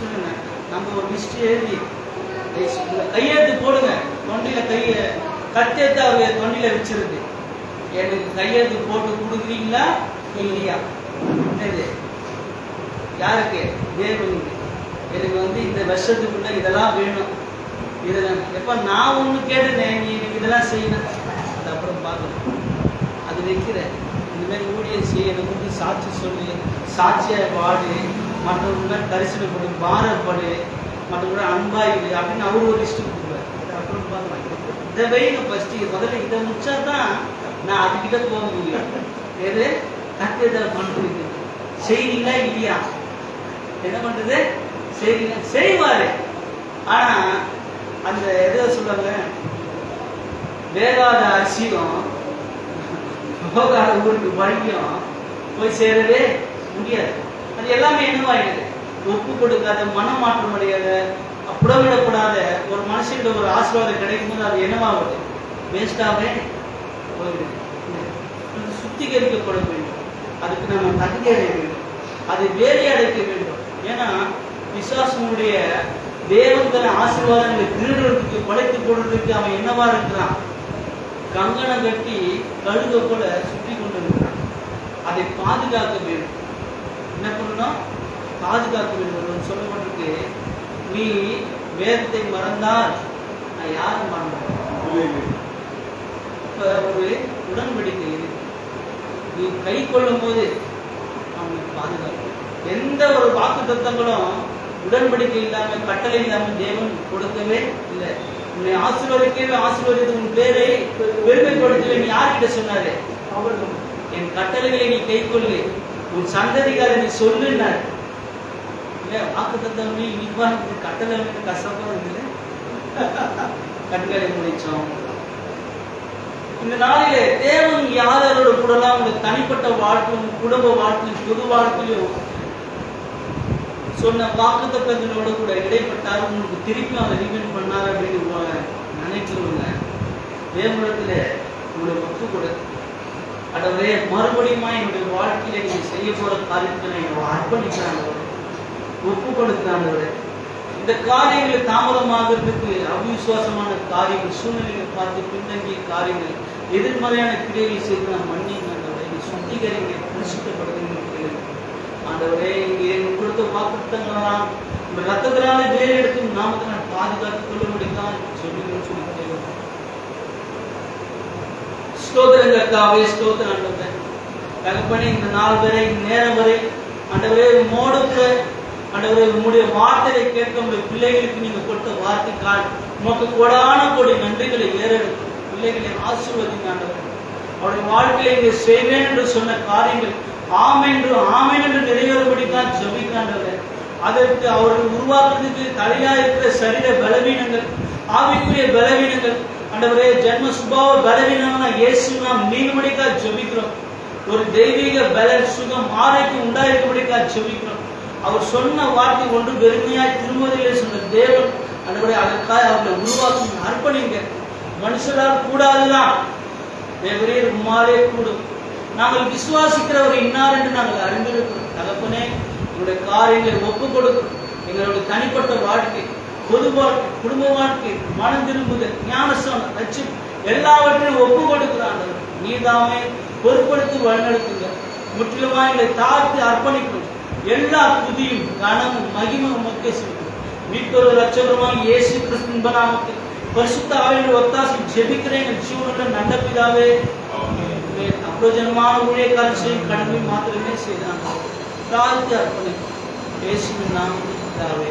சொல்லுங்க, நம்ம ஒரு லிஸ்ட் எழுதி கையெழுத்து போடுங்க, தொண்டில கைய கட்டெடுத்து அவங்க தொண்டில வச்சிருக்கு, எனக்கு கையெழுத்து போட்டு கொடுக்குறீங்களா இல்லையா, யாருக்கு, தேவனுக்கு. எனக்கு இந்த வருஷத்துக்குள்ள இதெல்லாம் வேணும், இதெல்லாம் எப்ப நான் ஒண்ணு கேட்டேன், நீ எனக்கு இதெல்லாம் செய்யணும், அது அப்புறம் பார்க்கணும். அது வைக்கிறேன், இந்த மாதிரி ஊழியம் செய்ய, எனக்கு சாட்சி சொல்லி சாட்சியா வாடு, மற்றவங்க தரிசனம் கொடு, பாரப்படு, மற்றவங்க அன்பாயிடு அப்படின்னு அவரு ஒரு லிஸ்ட் கொடுக்குறாரு. அப்புறம் பார்க்கலாம், இதை வைங்க ஃபர்ஸ்ட், முதல்ல இதை முடிச்சாதான் நான் அதுக்கிட்ட போக முடியும். எது கட்டுதல் பண்றது செய்றீங்களா இல்லையா, என்ன பண்றது செய்றீங்க, செய்வாரு. ஆனா அந்த எதை சொல்றாங்க, வேகாத அரிசியும் போகாத ஊருக்கு வழியும் போய் சேரவே முடியாது. அது எல்லாமே என்னவாயிடுது, ஒப்பு கொடுக்காத, மனமாற்றம் அடையாத, புடமிடக்கூடாத ஒரு மனுஷன் ஒரு ஆசீர்வாதம் கிடைக்கும் போது அது என்னவாகுது, வேஸ்டாவே போயிடுது. சுத்திகரிக்கப்பட வேண்டும், அதுக்கு நம்ம தகுதி அடைய வேண்டும், அதை வேலை அடைக்க வேண்டும். ஏன்னா விசுவாசனுடைய தேவன்களை ஆசீர்வாதங்களை திருடுறதுக்கு படைத்து போடுறதுக்கு அவன் என்னவா இருக்கிறான், கங்கணம் கட்டி கழுக போல சுற்றி கொண்டு இருக்கிறான். அதை பாதுகாக்க வேண்டும். என்ன பண்ணணும், பாதுகாக்க வேண்டும். சொல்லப்பட்டிருக்கு, நீ வேதத்தை மறந்தால் நான் யாரும் மறந்தேன். இப்ப ஒரு உடன்படிக்கை இருக்கு, நீ கை கொள்ளும் போது அவனுக்கு பாதுகாப்பு. எந்த ஒரு வாக்கு தத்தங்களும் உடன்படிக்கை இல்லாம, கட்டளை இல்லாம தேவன் கொடுக்கவே இல்லை. உன்னை ஆசீர்வதிக்கவே ஆசீர்வதித்து உன் பேரை பெருமைப்படுத்துவேன் யார்கிட்ட சொன்னாரு, என் கட்டளைகளை நீ கை கொள்ளு, உன் சந்ததிகார நீ சொல்லுன்னாரு. வாக்கு தத்தமே இனிப்பா கட்டளை கஷ்டமா இருக்குது, கண்களை முடிச்சோம். இந்த நாளிலே தேவன் யாரோட கூடலாம் உங்க தனிப்பட்ட வாழ்க்கையும் குடும்ப வாழ்க்கையும் பொது வாழ்க்கையும் சொன்ன வாக்கு தத்தங்களோட கூட இடைப்பட்டார், உங்களுக்கு திருப்பி அவங்க ரிமைண்ட் பண்ணார் அப்படின்னு நினைக்கிறவங்க தேவனிடத்துல உங்களை ஒப்பு கொடு. அடவே மறுபடியும் என்னுடைய வாழ்க்கையில நீங்க செய்ய போற காரியத்தை நான் அர்ப்பணிக்கிறாங்க, ஒப்பு கொடுக்கிறாங்க. இந்த காரியங்களை தாமதமாகிறதுக்கு அவிசுவாசமான காரியங்கள், சூழ்நிலைகளை பார்த்து பின்தங்கிய காரியங்கள், எதிர்மறையான கிரியைகளை செய்து நான் மன்னிங்க ஆண்டவரே, சுத்திகரிங்க, பரிசுத்தப்படுத்துங்க. ஆண்டவரே, இங்கே கொடுத்த வாக்குத்தங்களாம் உங்க ரத்தத்தினால வேறு எடுத்து நாமத்தை நான் பாதுகாத்துக் கொள்ள முடியுதான் சொல்லுங்கன்னு சொல்லி ஸ்தோத்திரம் கர்த்தாவே, ஸ்தோத்திரம் ஆண்டவரே. தகப்பனே இந்த நாள் வரை இந்த நேரம் வரை ஆண்டவரே உம்மோடு கூட ஆண்டவரே உம்முடைய வார்த்தையை கேட்க உங்களுடைய பிள்ளைகளுக்கு நீங்க கொடுத்த வார்த்தைக்கால் உமக்கு கொடான கொடி நன்றிகளை ஏறெடுக்கும். பிள்ளைகளை ஆசீர்வதிங்க ஆண்டவரே. அவருடைய வாழ்க்கையை இங்கே செய்வேன் என்று சொன்ன காரியங்கள் ஆமென் என்று நிறைவேறும்படித்தான் ஜெபிக்கிறாண்டவரே. அதற்கு அவர்கள் உருவாக்குறதுக்கு தலையா இருக்கிற சரீர பலவீனங்கள், ஆவிக்குரிய பலவீனங்கள், ஆண்டவரே ஜென்ம சுபாவ பலவீனம்னா இயேசு நாம் நீங்கும்படிக்காக ஜெபிக்கிறோம். ஒரு தெய்வீக பலன் சுகம் ஆரோக்கியம் உண்டாயிருக்கும்படிக்காக ஜெபிக்கிறோம். அவர் சொன்ன வார்த்தை ஒன்று வெறுமையாய் திரும்புவதில்லை சொன்ன தேவன் ஆண்டவரே அதற்காக அவர்களை உருவாக்கும் அர்ப்பணிங்க. மனுஷரால் கூடாதுதான், தேவரே உம்மாலே கூடும். நாங்கள் விசுவாசிக்கிறவர் இன்னார் என்று நாங்கள் அறிந்திருக்கிறோம். தகப்பனே எங்களுடைய காரியங்களை ஒப்புக் கொடுக்கிறோம். எங்களுடைய தனிப்பட்ட வாழ்க்கை, பொது வாழ்க்கை, குடும்ப வாழ்க்கை, மனம் திரும்புதல், ஞானஸ்தானம், லட்சியம் எல்லாவற்றையும் ஒப்புக் கொடுக்கிறாங்க. நீதாமே பொறுப்படுத்தி வழிநடத்துங்க. முற்றிலுமா எங்களை தாழ்த்தி அர்ப்பணிக்கும். எல்லா துதியும் கனமும் மகிமை உமக்கே செலுத்தும். மீட்பொரு ரட்சகருமாய் இயேசு கிறிஸ்துவின் நாமத்தில் பரிசுத்த ஆவியின் ஒத்தாசை ஜெபிக்கிறேன் எங்கள் ஜீவனுள்ள நல்ல பிதாவே. அப்பிரயோஜனமான ஊழியக்காரன் செய்யும் கடமை மாத்திரமே செய்தாங்க. தாழ்த்தி அர்ப்பணிக்கும். இயேசுவின் நாமத்தில் பிதாவே.